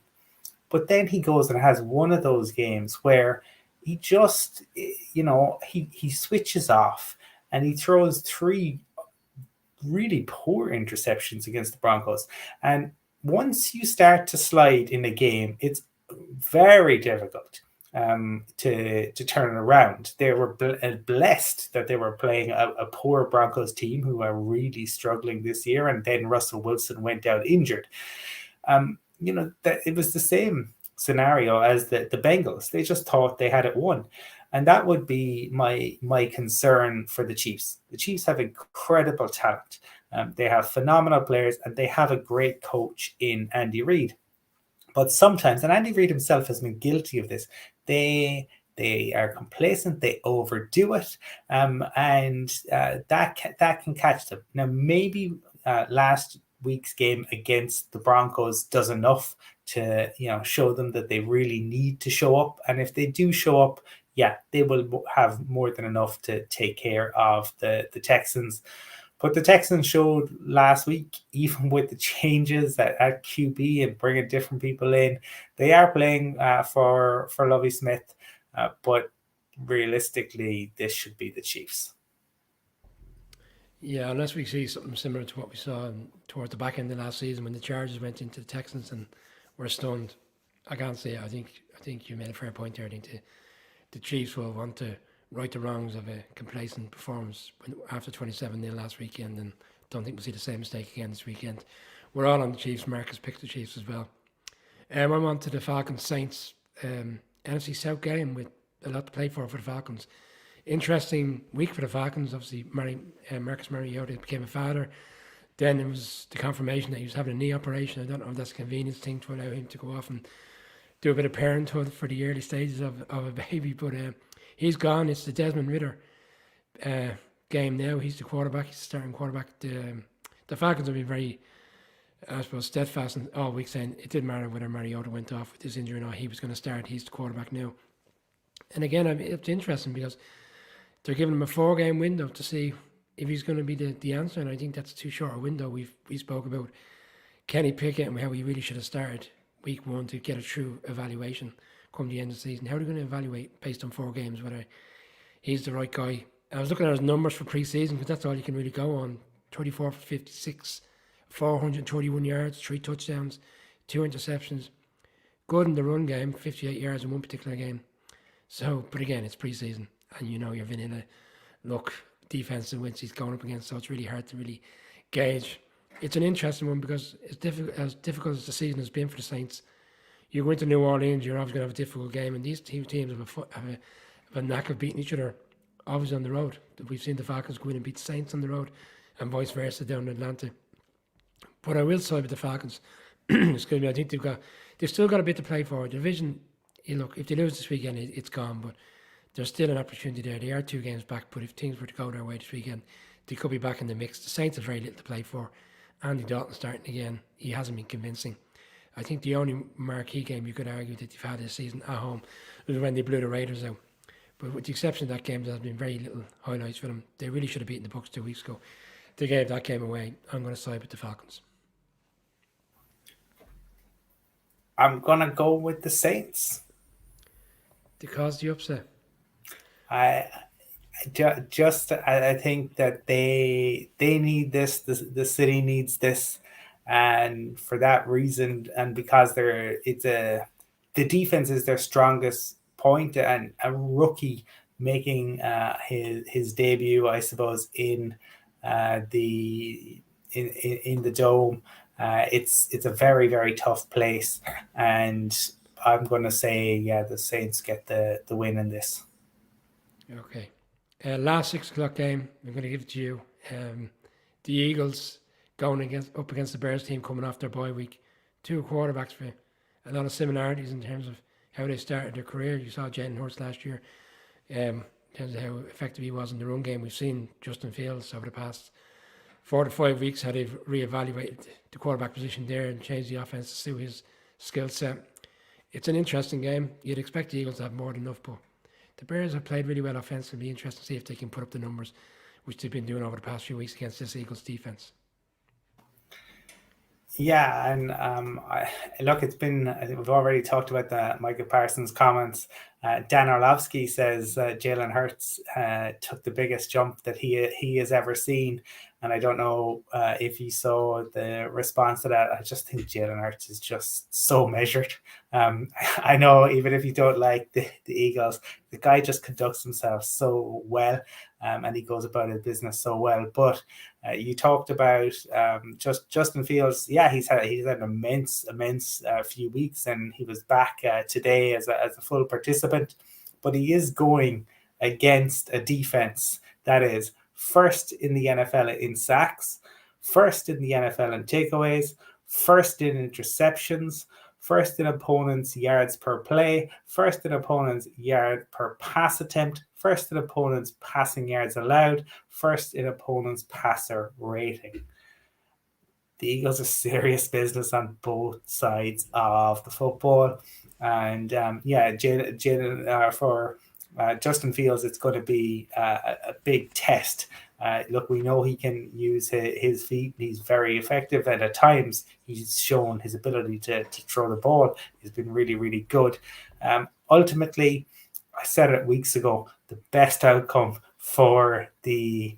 But then he goes and has one of those games where he just, he switches off and he throws 3 really poor interceptions against the Broncos. And once you start to slide in a game, it's very difficult to turn it around. They were blessed that they were playing a poor Broncos team who are really struggling this year, and then Russell Wilson went out injured. That it was the same scenario as the Bengals. They just thought they had it won. And that would be my concern for the Chiefs. The Chiefs have incredible talent. They have phenomenal players, and they have a great coach in Andy Reid. But sometimes, and Andy Reid himself has been guilty of this, they are complacent, they overdo it, and that can catch them. Now, maybe last week's game against the Broncos does enough to show them that they really need to show up. And if they do show up, they will have more than enough to take care of the Texans. But the Texans showed last week, even with the changes at QB and bringing different people in, they are playing for Lovie Smith. But realistically, this should be the Chiefs.
Yeah, unless we see something similar to what we saw towards the back end of last season when the Chargers went into the Texans and were stunned. I can't say it. I think you made a fair point there. I think the Chiefs will want to right the wrongs of a complacent performance after 27-0 last weekend, and don't think we'll see the same mistake again this weekend. We're all on the Chiefs. Marcus picked the Chiefs as well. I'm on to the Falcons Saints NFC South game with a lot to play for the Falcons. Interesting week for the Falcons. Obviously, Marcus Mariota became a father. Then it was the confirmation that he was having a knee operation. I don't know if that's a convenience thing to allow him to go off and do a bit of parenthood for the early stages of a baby. But he's gone. It's the Desmond Ridder game now. He's the quarterback. He's the starting quarterback. The Falcons have been very, I suppose, steadfast all week saying it didn't matter whether Mariota went off with this injury or not. He was going to start. He's the quarterback now. And again, it's interesting because they're giving him a 4-game window to see if he's going to be the answer. And I think that's too short a window. We spoke about Kenny Pickett and how he really should have started week 1 to get a true evaluation come the end of the season. How are they going to evaluate based on 4 games whether he's the right guy? I was looking at his numbers for pre-season because that's all you can really go on. 34 for 56, 431 yards, 3 touchdowns, 2 interceptions. Good in the run game, 58 yards in one particular game. So, but again, it's pre-season and you're vanilla look defensive wins he's going up against, so it's really hard to really gauge. It's an interesting one because it's difficult as the season has been for the Saints. You go into New Orleans, you're obviously going to have a difficult game, and these two teams have a knack of beating each other always on the road. We've seen the Falcons go in and beat the Saints on the road and vice versa down in Atlanta. But I will side with the Falcons. Excuse me, I think they've still got a bit to play for. The division, look, if they lose this weekend, it's gone, but there's still an opportunity there. They are 2 games back, but if things were to go their way this weekend, they could be back in the mix. The Saints have very little to play for. Andy Dalton starting again, he hasn't been convincing. I think the only marquee game you could argue that they've had this season at home was when they blew the Raiders out. But with the exception of that game, there has been very little highlights for them. They really should have beaten the Bucs 2 weeks ago. They gave that game away. I'm going to side with the Falcons.
I'm going to go with the Saints.
To cause the upset.
I think that they need this. The city needs this, and for that reason, and because the defense is their strongest point, and a rookie making his debut, I suppose, in the dome. It's a very, very tough place, and I'm going to say the Saints get the win in this.
Okay. Last 6 o'clock game, I'm going to give it to you. The Eagles going up against the Bears team coming off their bye week. 2 quarterbacks for a lot of similarities in terms of how they started their career. You saw Jalen Hurts last year. In terms of how effective he was in the run game. We've seen Justin Fields over the past 4 to 5 weeks how they've reevaluated the quarterback position there and changed the offense to suit his skill set. It's an interesting game. You'd expect the Eagles to have more than enough, but the Bears have played really well offensively. Interesting to see if they can put up the numbers which they've been doing over the past few weeks against this Eagles defense.
Yeah, and look, it's been, I think we've already talked about the Micah Parsons comments. Dan Orlovsky says Jalen Hurts took the biggest jump that he has ever seen. And I don't know if you saw the response to that. I just think Jalen Hurts is just so measured. I know even if you don't like the Eagles, the guy just conducts himself so well, and he goes about his business so well. But you talked about just Justin Fields. Yeah, he's had an immense few weeks, and he was back today as a full participant. But he is going against a defense that is first in the NFL in sacks, first in the NFL in takeaways, first in interceptions, first in opponents' yards per play, first in opponents' yard per pass attempt, first in opponents' passing yards allowed, first in opponents' passer rating. The Eagles are serious business on both sides of the football. And for Justin Fields, it's going to be a big test. Look, we know he can use his feet. He's very effective, and at times he's shown his ability to throw the ball. He's been really, really good. Ultimately, I said it weeks ago, the best outcome for the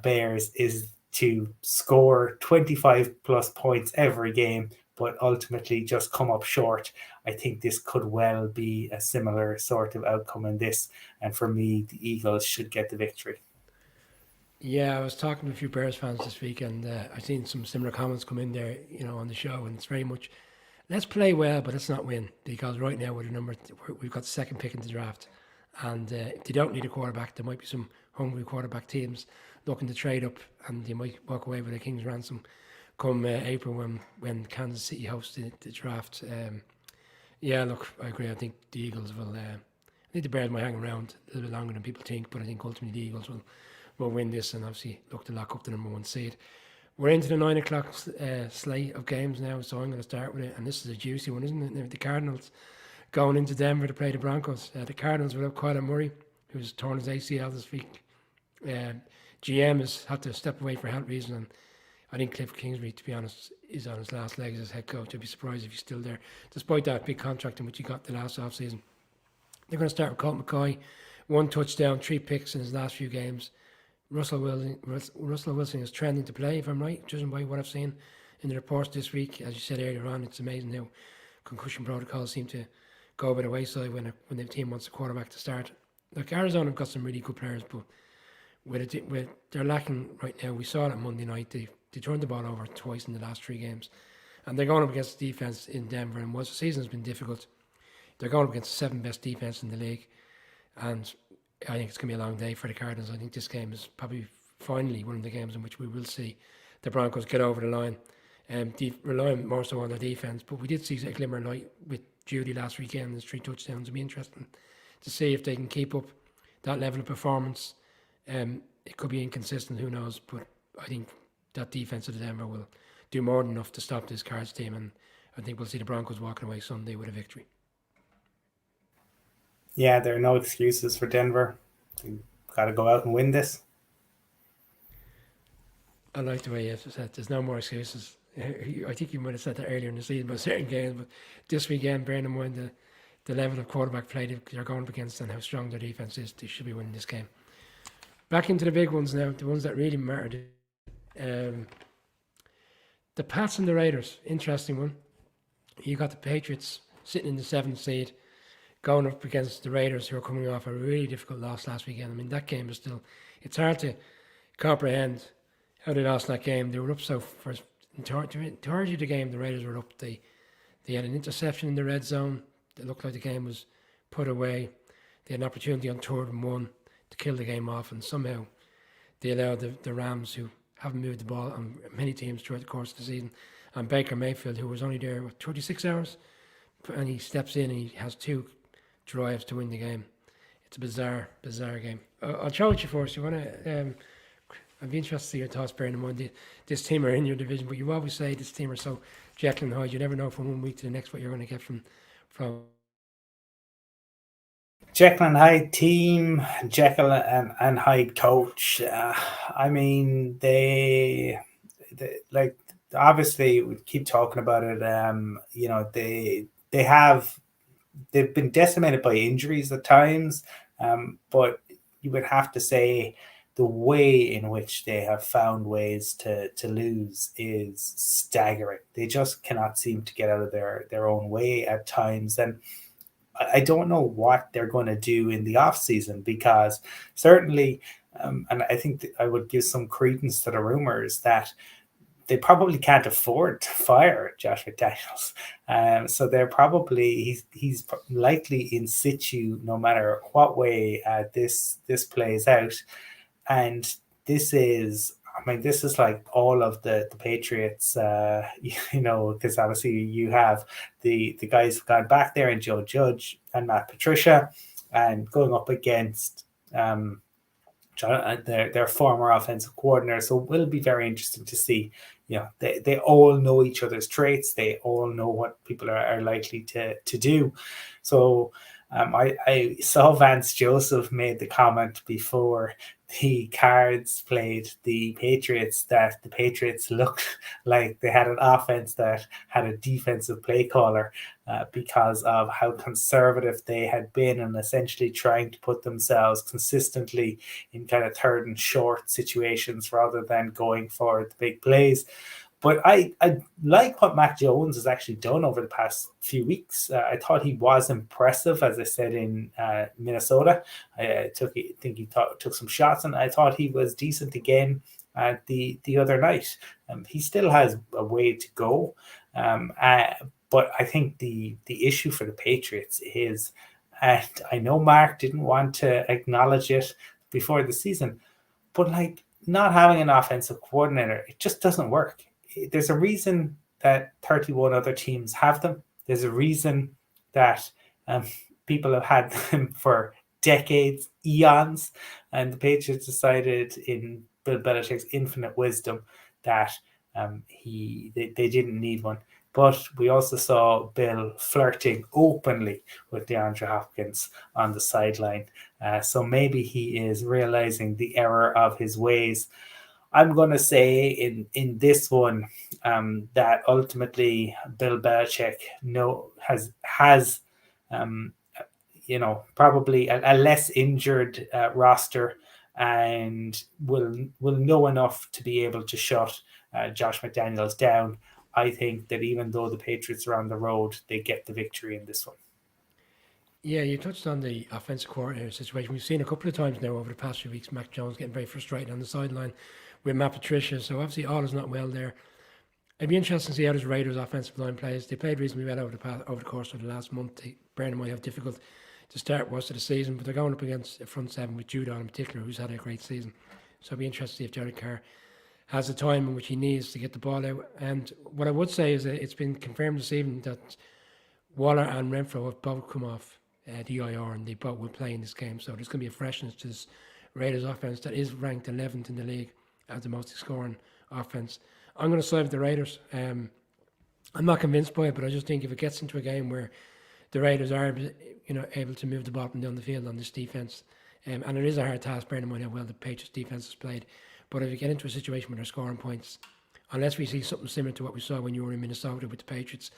Bears is to score 25 plus points every game, but ultimately just come up short. I think this could well be a similar sort of outcome in this. And for me, the Eagles should get the victory.
Yeah, I was talking to a few Bears fans this week, and I've seen some similar comments come in there, on the show, and it's very much, let's play well, but let's not win, because right now we've got the second pick in the draft, and if they don't need a quarterback, there might be some hungry quarterback teams looking to trade up, and they might walk away with a king's ransom come April when Kansas City hosts the draft. Yeah, look, I agree. I think the Eagles will. I think the Bears might hang around a little bit longer than people think, but I think ultimately the Eagles will win this and obviously look to lock up the number one seed. We're into the 9 o'clock slate of games now, so I'm going to start with it. And this is a juicy one, isn't it? The Cardinals going into Denver to play the Broncos. The Cardinals without Kyler Murray, who's torn his ACL this week. GM has had to step away for health reasons, and I think Cliff Kingsbury, to be honest, is on his last legs as head coach. I'd be surprised if he's still there, despite that big contract in which he got the last offseason. They're going to start with Colt McCoy, 1 touchdown, 3 picks in his last few games. Russell Wilson is trending to play, if I'm right, judging by what I've seen in the reports this week. As you said earlier on, it's amazing how concussion protocols seem to go by the wayside when the team wants a quarterback to start. Look, Arizona have got some really good players, but they're lacking right now. We saw it Monday night. They turned the ball over twice in the last 3 games. And they're going up against the defense in Denver. And once the season has been difficult, they're going up against the 7th best defense in the league. And I think it's going to be a long day for the Cardinals. I think this game is probably finally one of the games in which we will see the Broncos get over the line, relying more so on their defense. But we did see a glimmer of light with Judy last weekend. There's 3 touchdowns. It'll be interesting to see if they can keep up that level of performance. It could be inconsistent, who knows? But I think that defense of Denver will do more than enough to stop this Cards team, and I think we'll see the Broncos walking away Sunday with a victory.
Yeah, there are no excuses for Denver. They've got to go out and win this.
I like the way you said there's no more excuses. I think you might have said that earlier in the season about certain games, but this weekend, bearing in mind the level of quarterback play they're going up against and how strong their defense is, they should be winning this game. Back into the big ones now, the ones that really mattered. The Pats and the Raiders, interesting one. You got the Patriots sitting in the 7th seed, going up against the Raiders, who are coming off a really difficult loss last weekend. I mean, that game is still, it's hard to comprehend how they lost that game. They were up so for entirety of the game, the Raiders were up. They had an interception in the red zone. It looked like the game was put away. They had an opportunity on 3rd and 1 to kill the game off, and somehow they allowed the Rams, who haven't moved the ball on many teams throughout the course of the season, and Baker Mayfield, who was only there 36 hours, and he steps in and he has 2 drives to win the game. It's a bizarre game. I'll throw it to you first. You want to? I'd be interested to see your thoughts, bearing in mind this team are in your division, but you always say this team are so Jekyll and Hyde. You never know from one week to the next what you're going to get from
Jekyll and Hyde team, Jekyll and Hyde coach. I mean, they like, obviously we keep talking about it. They've been decimated by injuries at times, but you would have to say the way in which they have found ways to lose is staggering. They just cannot seem to get out of their own way at times. And I don't know what they're going to do in the off season, because certainly, and I think I would give some credence to the rumors that they probably can't afford to fire Josh McDaniels. So they're probably, he's likely in situ no matter what way this plays out. And this is like all of the Patriots, because obviously you have the guys who've gone back there, and Joe Judge and Matt Patricia, and going up against their former offensive coordinator. So it will be very interesting to see. They all know each other's traits. They all know what people are likely to do. So I saw Vance Joseph made the comment before the Cards played the Patriots that the Patriots looked like they had an offense that had a defensive play caller, because of how conservative they had been, and essentially trying to put themselves consistently in kind of 3rd and short situations rather than going for the big plays. But I like what Mac Jones has actually done over the past few weeks. I thought he was impressive, as I said, in Minnesota. I think he took some shots, and I thought he was decent again the other night. He still has a way to go, but I think the issue for the Patriots is, and I know Mark didn't want to acknowledge it before the season, but like not having an offensive coordinator, it just doesn't work. There's a reason that 31 other teams have them. There's a reason that people have had them for decades, eons, and the Patriots decided in Bill Belichick's infinite wisdom that they didn't need one. But we also saw Bill flirting openly with DeAndre Hopkins on the sideline. So maybe he is realizing the error of his ways. I'm going to say in this one that ultimately Bill Belichick has probably a less injured roster and will know enough to be able to shut Josh McDaniels down. I think that even though the Patriots are on the road, they get the victory in this one.
Yeah, you touched on the offensive coordinator situation. We've seen a couple of times now over the past few weeks, Mac Jones getting very frustrated on the sideline with Matt Patricia. So obviously all is not well there. It'd be interesting to see how this Raiders offensive line plays. They played reasonably well over the course of the last month. Brandon might have difficult to start most of the season, but they're going up against a front seven with Judon in particular, who's had a great season. So it'd be interesting to see if Derek Carr has the time in which he needs to get the ball out. And what I would say is that it's been confirmed this evening that Waller and Renfro have both come off the IR, and they both will play in this game. So there's going to be a freshness to this Raiders offense that is ranked 11th in the league as the most scoring offense. I'm going to side with the Raiders. I'm not convinced by it, but I just think if it gets into a game where the Raiders are able to move the ball up and down the field on this defense, and it is a hard task, bearing in mind how well the Patriots defense has played. But if you get into a situation where they're scoring points, unless we see something similar to what we saw when you were in Minnesota with the Patriots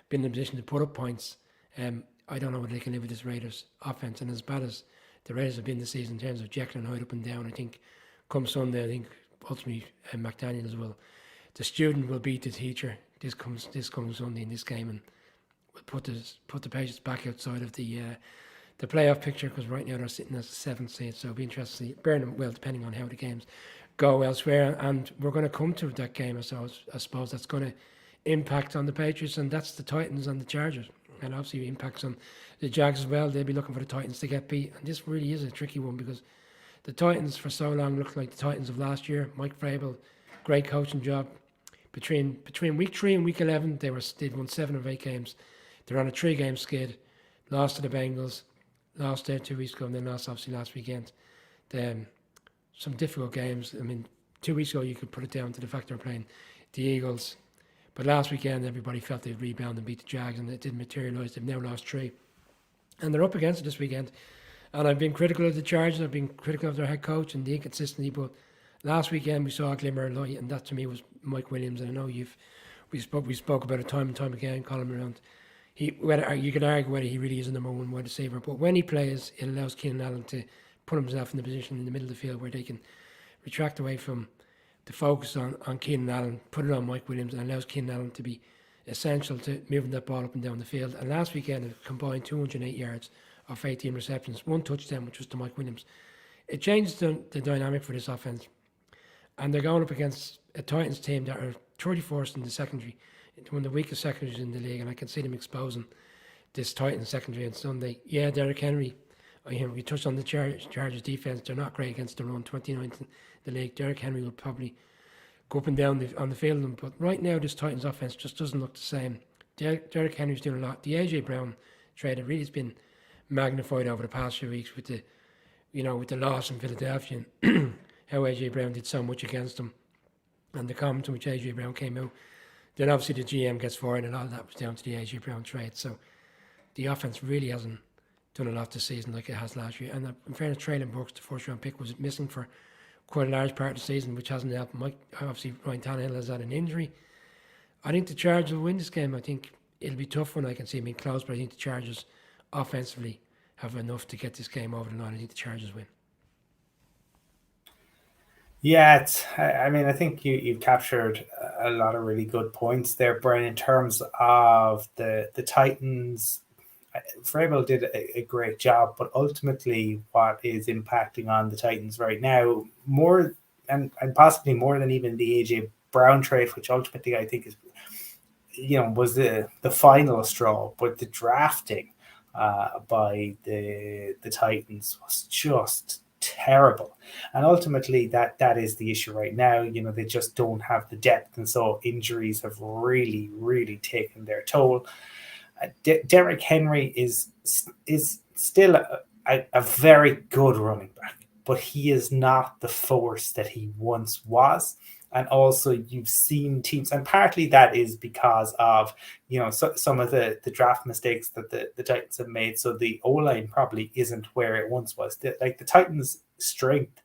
being in a position to put up points, I don't know whether they can live with this Raiders offense. And as bad as the Raiders have been this season in terms of Jekyll and Hyde up and down, I think come Sunday, I think ultimately McDaniels the student will beat the teacher this comes Sunday in this game, and will put the Patriots back outside of the playoff picture, because right now they're sitting as the seventh seed. So it'll be interesting to see, depending on how the games go elsewhere. And we're going to come to that game, so I suppose that's going to impact on the Patriots, and that's the Titans and the Chargers, and obviously impacts on the Jags as well. They'll be looking for the Titans to get beat, and this really is a tricky one because the Titans for so long looked like the Titans of last year. Mike Vrabel, great coaching job. Between week 3 and week 11, they'd won 7 of 8 games. They're on a 3-game skid. Lost to the Bengals, lost there 2 weeks ago, and then lost obviously last weekend. Some difficult games. I mean, 2 weeks ago you could put it down to the fact they're playing the Eagles, but last weekend everybody felt they'd rebound and beat the Jags, and it didn't materialise. They've now lost 3, and they're up against it this weekend. And I've been critical of the Chargers. I've been critical of their head coach and the inconsistency, but last weekend we saw a glimmer of light, and that to me was Mike Williams. And I know we spoke about it time and time again, Colin, around whether you could argue whether he really is a number one wide receiver, but when he plays, it allows Keenan Allen to put himself in the position in the middle of the field where they can retract away from the focus on Keenan Allen, put it on Mike Williams, and allows Keenan Allen to be essential to moving that ball up and down the field. And last weekend it combined 208 yards of 18 receptions, 1 touchdown, which was to Mike Williams. It changed the dynamic for this offense, and they're going up against a Titans team that are 31st in the secondary, one of the weakest secondaries in the league, and I can see them exposing this Titans secondary on Sunday. Yeah, Derrick Henry, we touched on the Chargers defense. They're not great against the run, 29th in the league. Derrick Henry will probably go up and down on the field, but right now this Titans offense just doesn't look the same. Derrick Henry's doing a lot. The AJ Brown trade really has been magnified over the past few weeks with the loss in Philadelphia and how AJ Brown did so much against them, and the comments in which AJ Brown came out. Then obviously the GM gets fired, and all of that was down to the AJ Brown trade. So the offense really hasn't done a lot this season like it has last year. And in fairness, Traylon Burks, the first round pick, was missing for quite a large part of the season, which hasn't helped. Obviously Ryan Tannehill has had an injury. I think the Chargers will win this game. I think it'll be a tough one. I can see it being close, but I think the Chargers offensively have enough to get this game over the line. I think the Chargers win.
Yeah, I think you captured a lot of really good points there, Brian, in terms of the Titans. Vrabel did a great job, but ultimately what is impacting on the Titans right now, more and possibly more than even the AJ Brown trade, which ultimately I think is, was the final straw, but the drafting by the Titans was just terrible, and ultimately that is the issue right now. They just don't have the depth, and so injuries have really taken their toll. Derrick Henry is still a very good running back, but he is not the force that he once was. And also, you've seen teams, and partly that is because of some of the draft mistakes that the Titans have made. So the O line probably isn't where it once was. The Titans' strength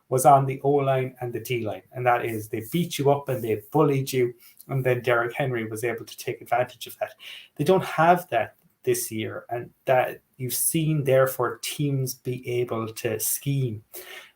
was on the O line and the D line, and that is they beat you up and they bullied you, and then Derrick Henry was able to take advantage of that. They don't have that this year, and that you've seen therefore teams be able to scheme,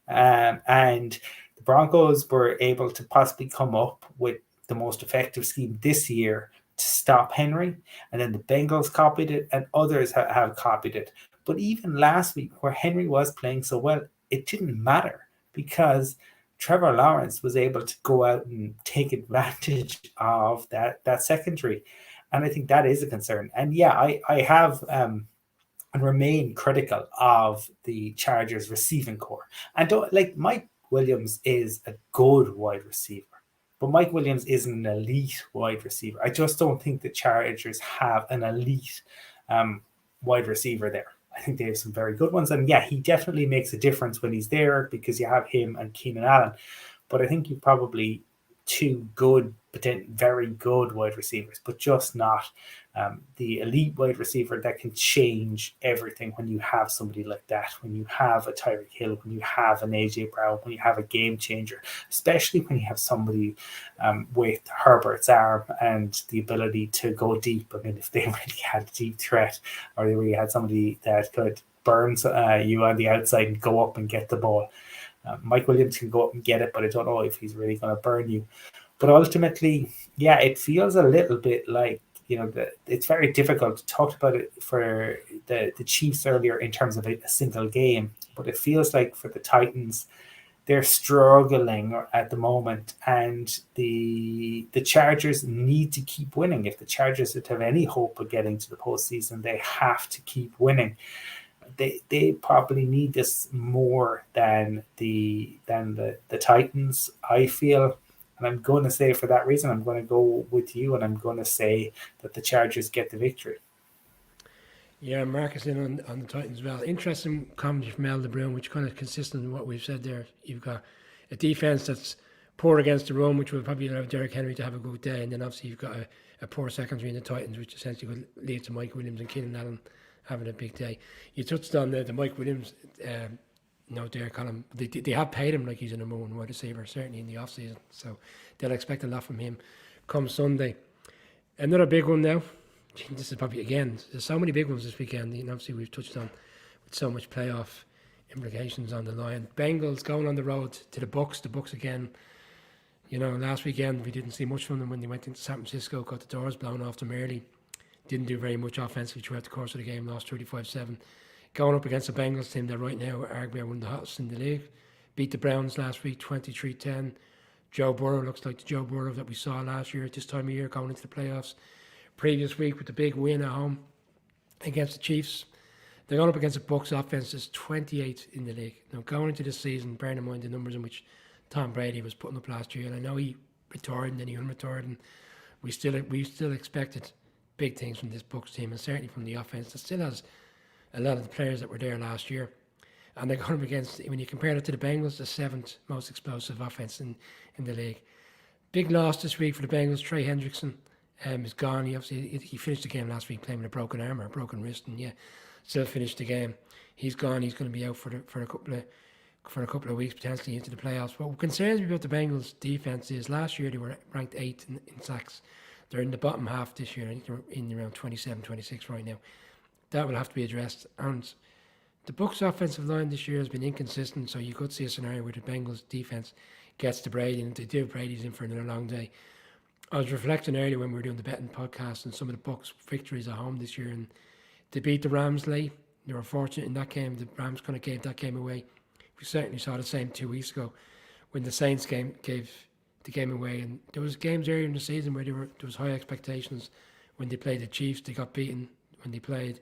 and the Broncos were able to possibly come up with the most effective scheme this year to stop Henry, and then the Bengals copied it, and others have copied it. But even last week, where Henry was playing so well, it didn't matter because Trevor Lawrence was able to go out and take advantage of that secondary. And I think that is a concern. And yeah, I have and remain critical of the Chargers receiving core. And Mike Williams is a good wide receiver, but Mike Williams isn't an elite wide receiver. I just don't think the Chargers have an elite wide receiver there. I think they have some very good ones. And yeah, he definitely makes a difference when he's there because you have him and Keenan Allen. But I think you probably two good, very good wide receivers, but just not the elite wide receiver that can change everything when you have somebody like that, when you have a Tyreek Hill, when you have an AJ Brown, when you have a game changer, especially when you have somebody with Herbert's arm and the ability to go deep. I mean, if they really had a deep threat, or they really had somebody that could burn you on the outside and go up and get the ball. Mike Williams can go up and get it, but I don't know if he's really going to burn you. But ultimately, yeah, it feels a little bit like, it's very difficult to talk about it for the Chiefs earlier in terms of a single game, but it feels like for the Titans, they're struggling at the moment, and the Chargers need to keep winning. If the Chargers have any hope of getting to the postseason, they have to keep winning. They probably need this more than the Titans, I feel. And I'm going to say for that reason, I'm going to go with you, and I'm going to say that the Chargers get the victory.
Yeah, Marcus in on the Titans as well. Interesting comment from Al DeBruyne, which kind of consistent with what we've said there. You've got a defense that's poor against the run, which will probably allow Derrick Henry to have a good day, and then obviously you've got a poor secondary in the Titans, which essentially will lead to Mike Williams and Keenan Allen having a big day. You touched on the Mike Williams, Derek Collin. They have paid him like he's a number one wide receiver, certainly in the offseason. So they'll expect a lot from him come Sunday. Another big one now. This is probably, again, there's so many big ones this weekend. And obviously we've touched on with so much playoff implications on the line. Bengals going on the road to the Bucs. The Bucs again. Last weekend we didn't see much from them when they went into San Francisco, got the doors blown off them early. Didn't do very much offensively throughout the course of the game, lost 35-7. Going up against the Bengals team that right now are arguably one of the hottest in the league. Beat the Browns last week, 23-10. Joe Burrow looks like the Joe Burrow that we saw last year at this time of year going into the playoffs. Previous week with the big win at home against the Chiefs. They're going up against the Bucs offense that's 28th in the league. Now going into this season, bearing in mind the numbers in which Tom Brady was putting up last year, and I know he retired and then he unretired, and we still expected big things from this Bucs team, and certainly from the offense that still has a lot of the players that were there last year. And they're going up against, when you compare it to the Bengals, the seventh most explosive offense in the league. Big loss this week for the Bengals. Trey Hendrickson is gone. He finished the game last week playing with a broken arm or a broken wrist, and still finished the game. He's gone. He's going to be out for a couple of weeks, potentially into the playoffs. What concerns me about the Bengals defense is last year they were ranked 8th in sacks. They're in the bottom half this year. I think they're in around 27, 26 right now. That will have to be addressed. And the Bucs offensive line this year has been inconsistent, so you could see a scenario where the Bengals defense gets to Brady, and if they do, Brady's in for another long day. I was reflecting earlier when we were doing the betting podcast and some of the Bucks victories at home this year, and they beat the Rams late. They were fortunate in that game. The Rams kind of gave that game away. We certainly saw the same 2 weeks ago when the Saints gave the game away. And there was games earlier in the season where there was high expectations. When they played the Chiefs, they got beaten. When they played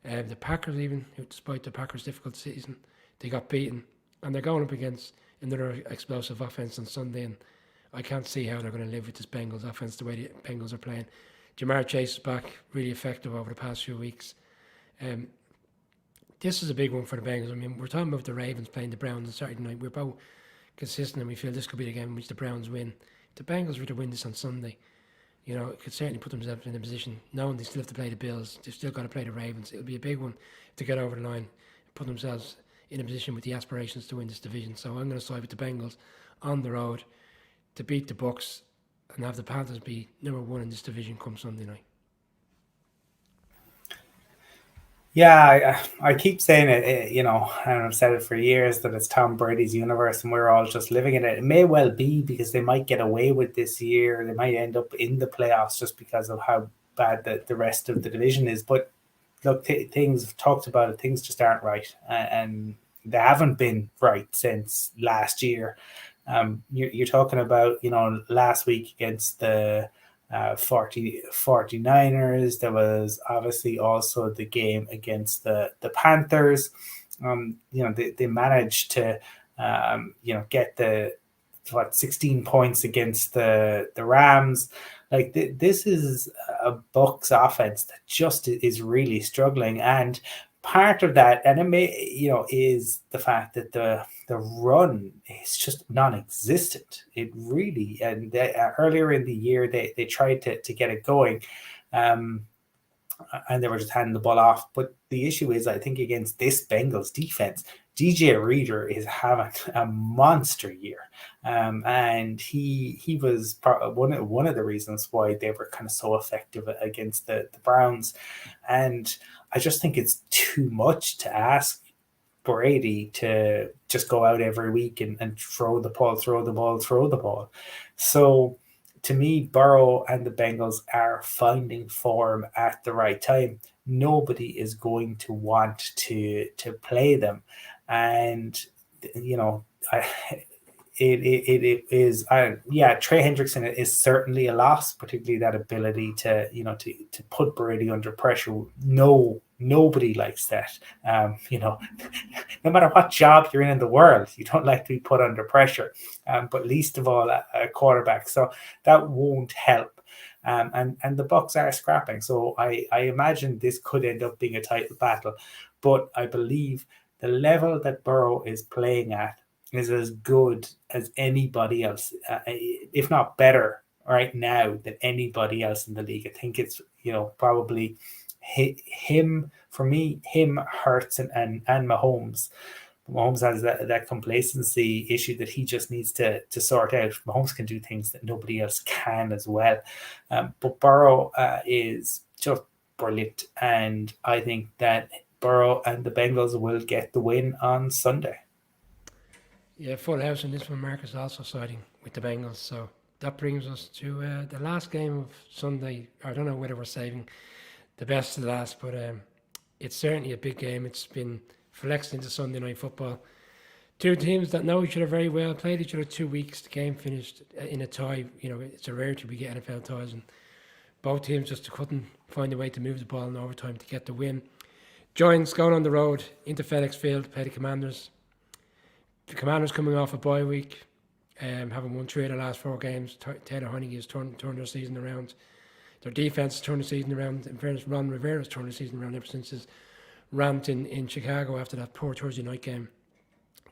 the Packers, even despite the Packers' difficult season, they got beaten. And they're going up against another explosive offense on Sunday. And I can't see how they're going to live with this Bengals offense the way the Bengals are playing. Jamar Chase is back, really effective over the past few weeks. This is a big one for the Bengals. I mean, we're talking about the Ravens playing the Browns on Saturday night. We're both consistent and we feel this could be the game in which the Browns win. If the Bengals were to win this on Sunday, it could certainly put themselves in a position, knowing they still have to play the Bills, they've still got to play the Ravens. It'll be a big one to get over the line, put themselves in a position with the aspirations to win this division. So I'm going to side with the Bengals on the road to beat the Bucks and have the Panthers be number one in this division come Sunday night.
Yeah, I keep saying it, and I've said it for years that it's Tom Brady's universe and we're all just living in it. It may well be because they might get away with this year. They might end up in the playoffs just because of how bad the rest of the division is. But look, things we've talked about it, things just aren't right. And they haven't been right since last year. You're talking about, last week against the 49ers. There was obviously also the game against the Panthers. They managed to, get the 16 points against the Rams. Like this is a Bucks offense that just is really struggling, and part of that, and it may, is the fact that the run is just non-existent. It really, and earlier in the year they tried to get it going, and they were just handing the ball off. But the issue is, I think against this Bengals defense, DJ Reader is having a monster year, and he was one of the reasons why they were kind of so effective against the Browns. And I just think it's too much to ask Brady to just go out every week and throw the ball. So to me, Burrow and the Bengals are finding form at the right time. Nobody is going to want to play them. And, it is, Trey Hendrickson is certainly a loss, particularly that ability to put Brady under pressure. Nobody likes that. No matter what job you're in the world, you don't like to be put under pressure, but least of all a quarterback. So that won't help. And the Bucks are scrapping. So I imagine this could end up being a title battle, but I believe the level that Burrow is playing at is as good as anybody else, if not better right now than anybody else in the league. I think it's, probably him, for me, him, Hurts and Mahomes. Mahomes has that complacency issue that he just needs to sort out. Mahomes can do things that nobody else can as well. But Burrow is just brilliant. And I think that Burrow and the Bengals will get the win on Sunday.
Yeah, full house in this one. Marcus also siding with the Bengals. So that brings us to the last game of Sunday. I don't know whether we're saving the best to the last, but it's certainly a big game. It's been flexed into Sunday Night Football. Two teams that know each other very well, played each other 2 weeks. The game finished in a tie. It's a rarity we get NFL ties, and both teams just couldn't find a way to move the ball in overtime to get the win. Giants going on the road into FedEx Field to play the Commanders. The Commanders coming off a bye week, having won 3 of the last 4 games. Taylor Heinicke has turned their season around. Their defense has turned the season around. In fairness, Ron Rivera has turned the season around ever since his rant in Chicago after that poor Thursday night game.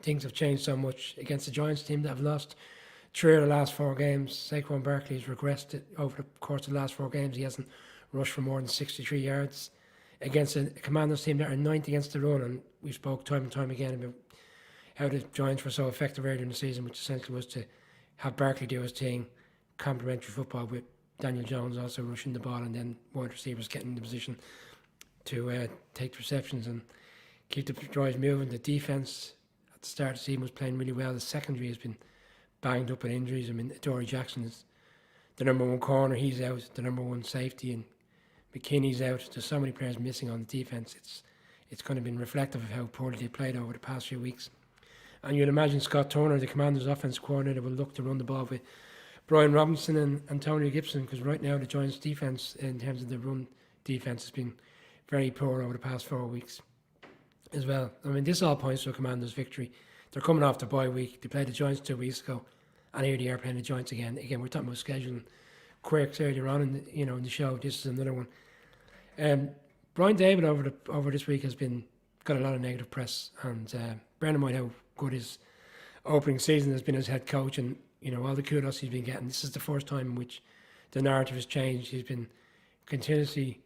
Things have changed so much against the Giants team that have lost 3 of the last 4 games. Saquon Barkley has regressed over the course of the last 4 games. He hasn't rushed for more than 63 yards against a Commanders team that are 9th against the run. And we spoke time and time again about how the Giants were so effective earlier in the season, which essentially was to have Barkley do his thing, complementary football with Daniel Jones also rushing the ball, and then wide receivers getting in the position to take the receptions and keep the drives moving. The defense at the start of the season was playing really well. The secondary has been banged up with injuries. I mean, Dory Jackson is the number one corner, he's out. The number one safety, and McKinney's out. There's so many players missing on the defence. It's kind of been reflective of how poorly they played over the past few weeks. And you'd imagine Scott Turner, the Commanders' offensive coordinator, will look to run the ball with Brian Robinson and Antonio Gibson, because right now the Giants' defence, in terms of the run defence, has been very poor over the past 4 weeks as well. I mean, this all points to a Commanders' victory. They're coming off the bye week. They played the Giants 2 weeks ago, and here they are playing the Giants again. Again, we're talking about scheduling quirks earlier on in the show. This is another one. Brian David over this week has got a lot of negative press, and bearing in mind how good his opening season has been as head coach, and all the kudos he's been getting. This is the first time in which the narrative has changed. He's been continuously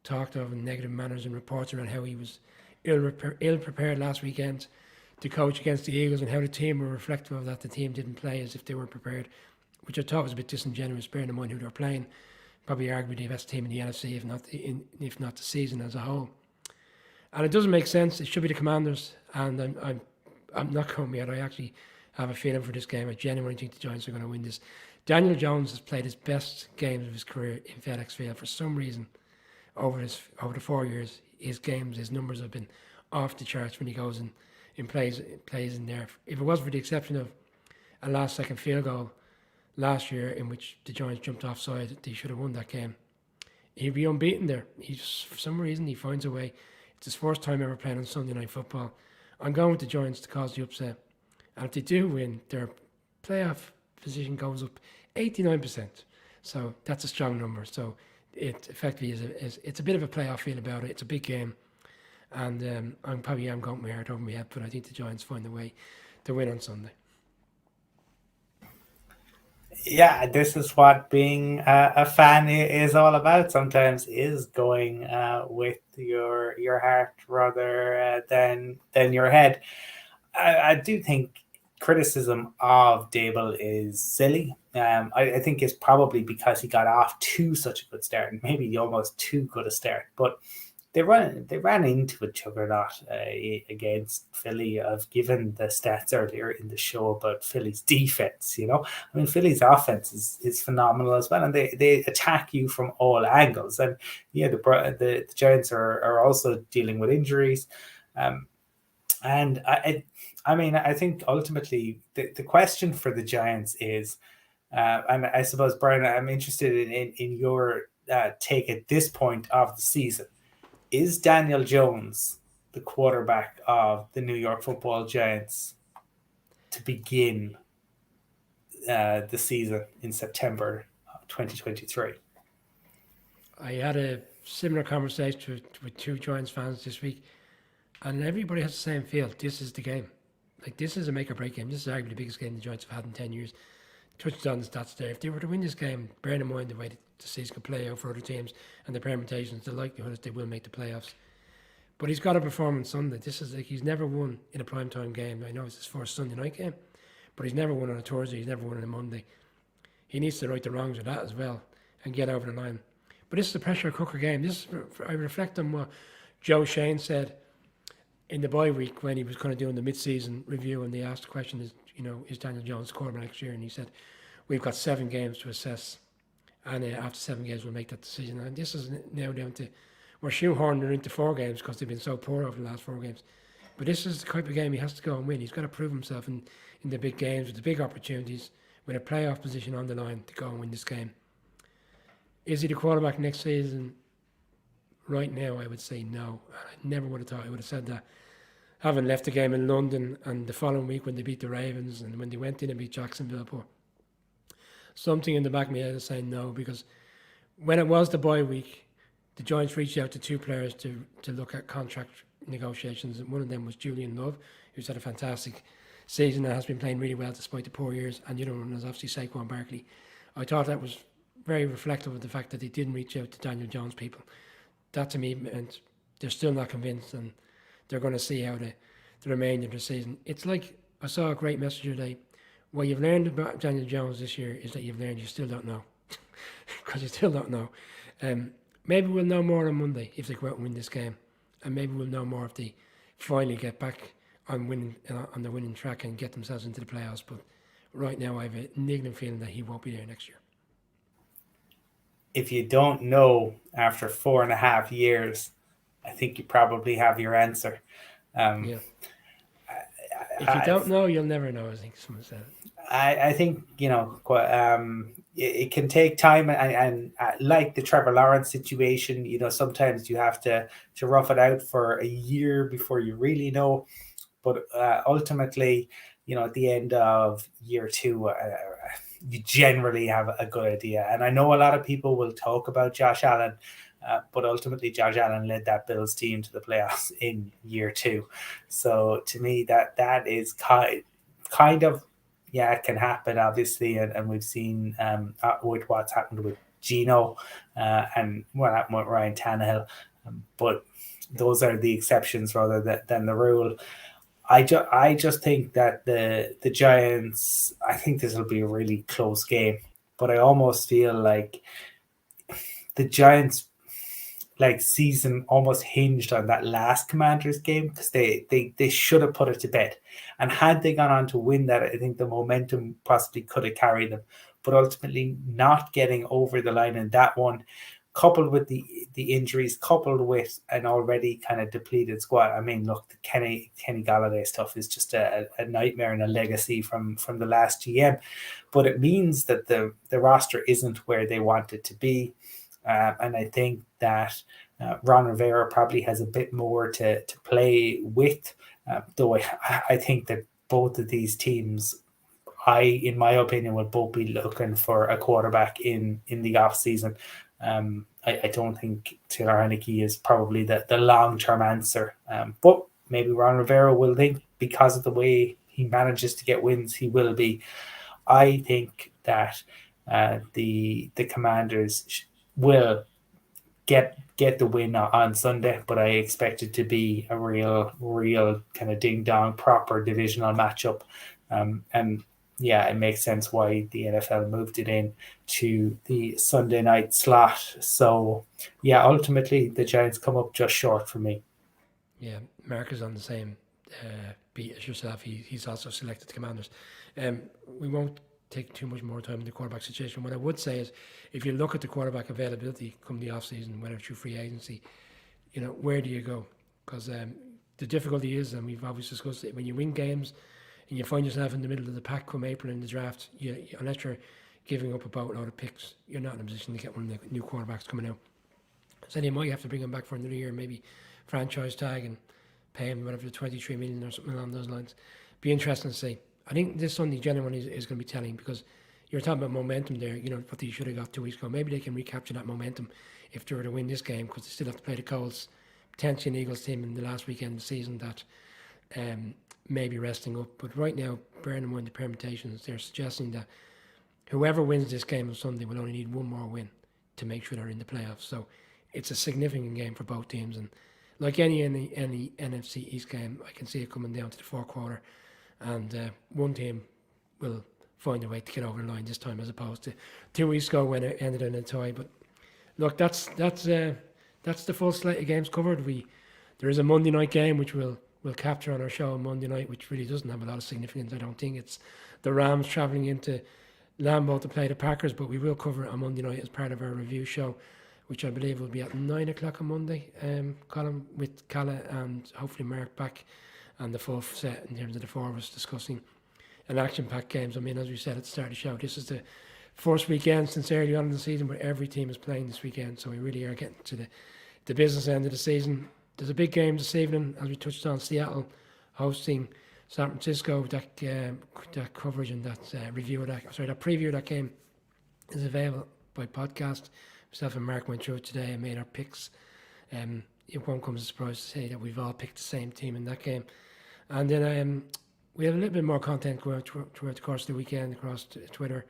talked of in negative manners and reports around how he was ill prepared last weekend to coach against the Eagles, and how the team were reflective of that. The team didn't play as if they were prepared, which I thought was a bit disingenuous, bearing in mind who they're playing. Probably arguably the best team in the NFC, if not the season as a whole. And it doesn't make sense. It should be the Commanders, and I'm not going yet. I actually have a feeling for this game. I genuinely think the Giants are going to win this. Daniel Jones has played his best games of his career in FedEx Field. For some reason, over the 4 years, his numbers have been off the charts when he goes and plays in there. If it wasn't for the exception of a last-second field goal last year in which the Giants jumped offside, they should have won that game. He'd be unbeaten there. For some reason, he finds a way. It's his first time ever playing on Sunday Night Football. I'm going with the Giants to cause the upset. And if they do win, their playoff position goes up 89%. So that's a strong number. So it effectively it's a bit of a playoff feel about it. It's a big game. And I'm going with my heart over my head, but I think the Giants find a way to win on Sunday.
Yeah, this is what being a fan is all about. Sometimes is going with your heart rather than your head. I do think criticism of Dable is silly. I think it's probably because he got off to such a good start, and maybe almost too good a start. But they ran into a juggernaut against Philly. I've given the stats earlier in the show about Philly's defense. I mean, Philly's offense is phenomenal as well, and they attack you from all angles. And yeah, the Giants are also dealing with injuries. And I think ultimately the question for the Giants is, and I suppose, Brian, I'm interested in your take at this point of the season. Is Daniel Jones the quarterback of the New York Football Giants to begin the season in September of 2023?
I had a similar conversation with two Giants fans this week, and everybody has the same feel. This is the game. This is a make or break game. This is arguably the biggest game the Giants have had in 10 years. Touched on the stats there. If they were to win this game, bearing in mind the way the season could play out for other teams and the permutations, the likelihood is they will make the playoffs. But he's got to perform on Sunday. This is he's never won in a primetime game. I know it's his first Sunday night game, but he's never won on a Thursday. He's never won on a Monday. He needs to right the wrongs of that as well and get over the line. But this is a pressure cooker game. I reflect on what Joe Shane said in the bye week when he was kind of doing the mid-season review, and they asked the question, is Daniel Jones quarterback next year? And he said, we've got 7 games to assess, and after 7 games we'll make that decision. And this is now down to, we're shoehorning into 4 games because they've been so poor over the last 4 games. But this is the type of game he has to go and win. He's got to prove himself in the big games with the big opportunities, with a playoff position on the line to go and win this game. Is he the quarterback next season? Right now, I would say no. I never would have thought I would have said that. Having left the game in London and the following week when they beat the Ravens and when they went in and beat Jacksonville, but something in the back of my head is saying no, because when it was the bye week, the Giants reached out to 2 players to look at contract negotiations, and one of them was Julian Love, who's had a fantastic season and has been playing really well despite the poor years, and the other one was obviously Saquon Barkley. I thought that was very reflective of the fact that they didn't reach out to Daniel Jones people. That to me meant they're still not convinced, and they're going to see how the remainder of the season. It's like, I saw a great message today. What you've learned about Daniel Jones this year is that you've learned you still don't know. Because you still don't know. Maybe we'll know more on Monday if they go out and win this game. And maybe we'll know more if they finally get back on the winning track and get themselves into the playoffs. But right now I have a niggling feeling that he won't be there next year.
if you don't know after 4.5 years, I think you probably have your answer. Um,
Yeah. If you
I,
don't know, you'll never know. I think someone said it.
I think it can take time, and like the Trevor Lawrence situation, sometimes you have to rough it out for a year before you really know. But ultimately, at the end of year two, you generally have a good idea. And I know a lot of people will talk about Josh Allen, but ultimately Josh Allen led that Bills team to the playoffs in year two. So to me, that is kind of, yeah, it can happen obviously, and we've seen with what's happened with Gino and what happened with Ryan Tannehill, but those are the exceptions rather than the rule. I just think that the Giants. I think this will be a really close game, but I almost feel like the Giants season almost hinged on that last Commanders game, because they should have put it to bed, and had they gone on to win that, I think the momentum possibly could have carried them. But ultimately, not getting over the line in that one, coupled with the injuries, coupled with an already kind of depleted squad. I mean, look, the Kenny Galladay stuff is just a nightmare and a legacy from the last GM. But it means that the roster isn't where they want it to be. And I think that Ron Rivera probably has a bit more to play with, though I think that both of these teams, in my opinion, will both be looking for a quarterback in the off season. I don't think Taylor Heineke is probably the long term answer, but maybe Ron Rivera will think, because of the way he manages to get wins, he will be. I think that the Commanders will get the win on Sunday, but I expect it to be a real kind of ding dong proper divisional matchup. And yeah, it makes sense why the NFL moved it in to the Sunday night slot. So yeah, ultimately the Giants come up just short for me.
Yeah, Mark is on the same beat as yourself. He's also selected the Commanders. We won't take too much more time in the quarterback situation. What I would say is, if you look at the quarterback availability come the off season, whether through free agency, where do you go? Because the difficulty is, and we've obviously discussed it, when you win games and you find yourself in the middle of the pack come April in the draft, unless you're giving up a boatload of picks, you're not in a position to get one of the new quarterbacks coming out. So you might have to bring him back for another year, maybe franchise tag and pay him whatever, 23 million or something along those lines. Be interesting to see. I think this Sunday genuinely is going to be telling, because you're talking about momentum there. What they should have got 2 weeks ago. Maybe they can recapture that momentum if they were to win this game, because they still have to play the Colts, potentially an Eagles team in the last weekend of the season that may be resting up. But right now, bearing in mind the permutations, they're suggesting that whoever wins this game on Sunday will only need one more win to make sure they're in the playoffs. So it's a significant game for both teams, and like any NFC East game, I can see it coming down to the fourth quarter, and one team will find a way to get over the line this time, as opposed to 2 weeks ago when it ended in a tie. But look, that's the full slate of games covered. There is a Monday night game which we'll capture on our show on Monday night, which really doesn't have a lot of significance. I don't think it's the Rams travelling into Lambeau to play the Packers, but we will cover it on Monday night as part of our review show, which I believe will be at 9 o'clock on Monday, Colin, with Calla and hopefully Mark back, and the full set in terms of the four of us discussing an action-packed games. I mean, as we said at the start of the show, this is the first weekend since early on in the season where every team is playing this weekend, so we really are getting to the business end of the season. There's a big game this evening, as we touched on, Seattle hosting San Francisco. That coverage and that review of that preview of that game is available by podcast. Myself and Mark went through it today and made our picks. It won't come as a surprise to say that we've all picked the same team in that game. And then we have a little bit more content throughout the course of the weekend across Twitter,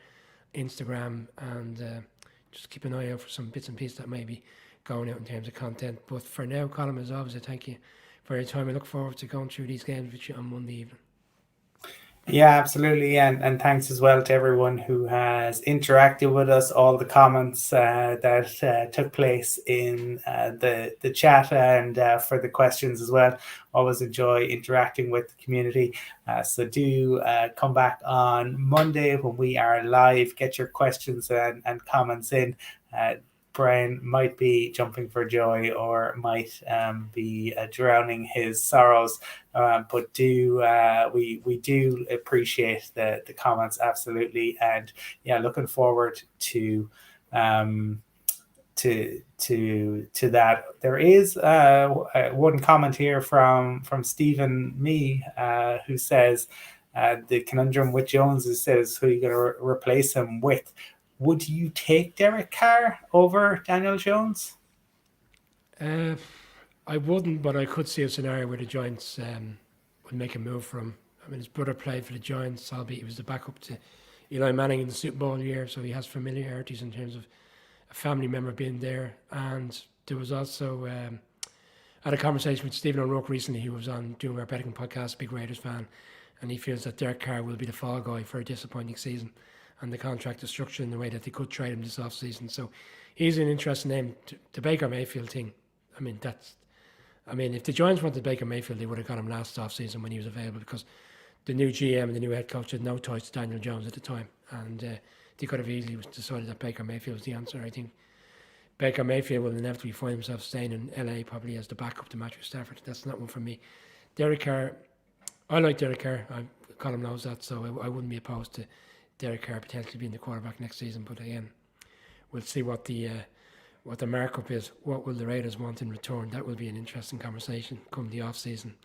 Instagram, and just keep an eye out for some bits and pieces that may be going out in terms of content. But for now, Colin, as always, I thank you for your time. I look forward to going through these games with you on Monday evening.
Yeah, absolutely. And thanks as well to everyone who has interacted with us, all the comments that took place in the chat, and for the questions as well. Always enjoy interacting with the community. So do come back on Monday when we are live. Get your questions and comments in. Brian might be jumping for joy or might be drowning his sorrows. But we do appreciate the comments, absolutely, and yeah, looking forward to that. There is one comment here from Stephen Me, who says the conundrum with Jones is, says who are you going to replace him with. Would you take Derek Carr over Daniel Jones?
I wouldn't, but I could see a scenario where the Giants would make a move for him. I mean, his brother played for the Giants, albeit he was the backup to Eli Manning in the Super Bowl year, so he has familiarities in terms of a family member being there. And there was also, I had a conversation with Stephen O'Rourke recently, who was on doing our betting podcast, big Raiders fan, and he feels that Derek Carr will be the fall guy for a disappointing season, and the contract is structured in the way that they could trade him this offseason. So he's an interesting name. The Baker Mayfield thing, I mean, if the Giants wanted Baker Mayfield, they would have got him last offseason when he was available, because the new GM and the new head coach had no ties to Daniel Jones at the time, and they could have easily decided that Baker Mayfield was the answer. I think Baker Mayfield will inevitably find himself staying in LA probably as the backup to Matthew Stafford. That's not one for me. Derek Carr, I like Derek Carr. Colin knows that, so I wouldn't be opposed to Derek Carr potentially being the quarterback next season. But again, we'll see what the markup is. What will the Raiders want in return? That will be an interesting conversation come the off season.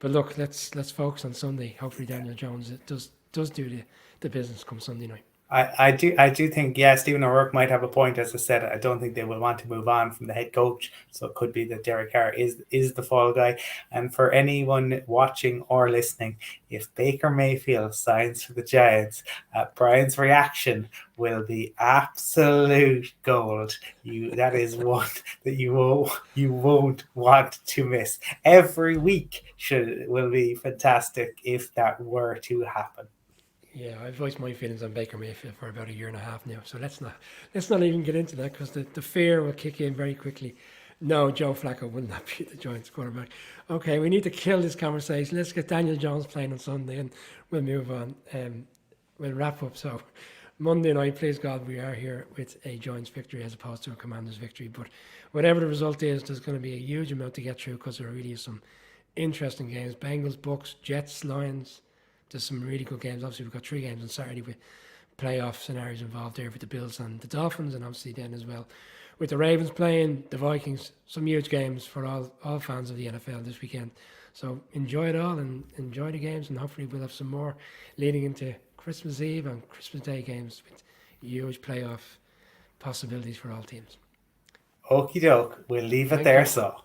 But look, let's focus on Sunday. Hopefully Daniel Jones does do the business come Sunday night.
I do think, yeah, Stephen O'Rourke might have a point. As I said, I don't think they will want to move on from the head coach, so it could be that Derek Carr is the fall guy. And for anyone watching or listening, if Baker Mayfield signs for the Giants, Brian's reaction will be absolute gold. That is one that you won't want to miss. Every week will be fantastic if that were to happen.
Yeah, I've voiced my feelings on Baker Mayfield for about a year and a half now, so let's not even get into that, because the fear will kick in very quickly. No, Joe Flacco will not be the Giants quarterback. Okay, we need to kill this conversation. Let's get Daniel Jones playing on Sunday, and we'll move on. We'll wrap up. So Monday night, please God, we are here with a Giants victory as opposed to a Commanders victory. But whatever the result is, there's going to be a huge amount to get through, because there really is some interesting games. Bengals, Bucks, Jets, Lions. There's some really good games. Obviously, we've got 3 games on Saturday with playoff scenarios involved there with the Bills and the Dolphins, and obviously then as well with the Ravens playing the Vikings. Some huge games for all fans of the NFL this weekend. So enjoy it all and enjoy the games, and hopefully we'll have some more leading into Christmas Eve and Christmas Day games with huge playoff possibilities for all teams.
Okie doke. We'll leave it there, so.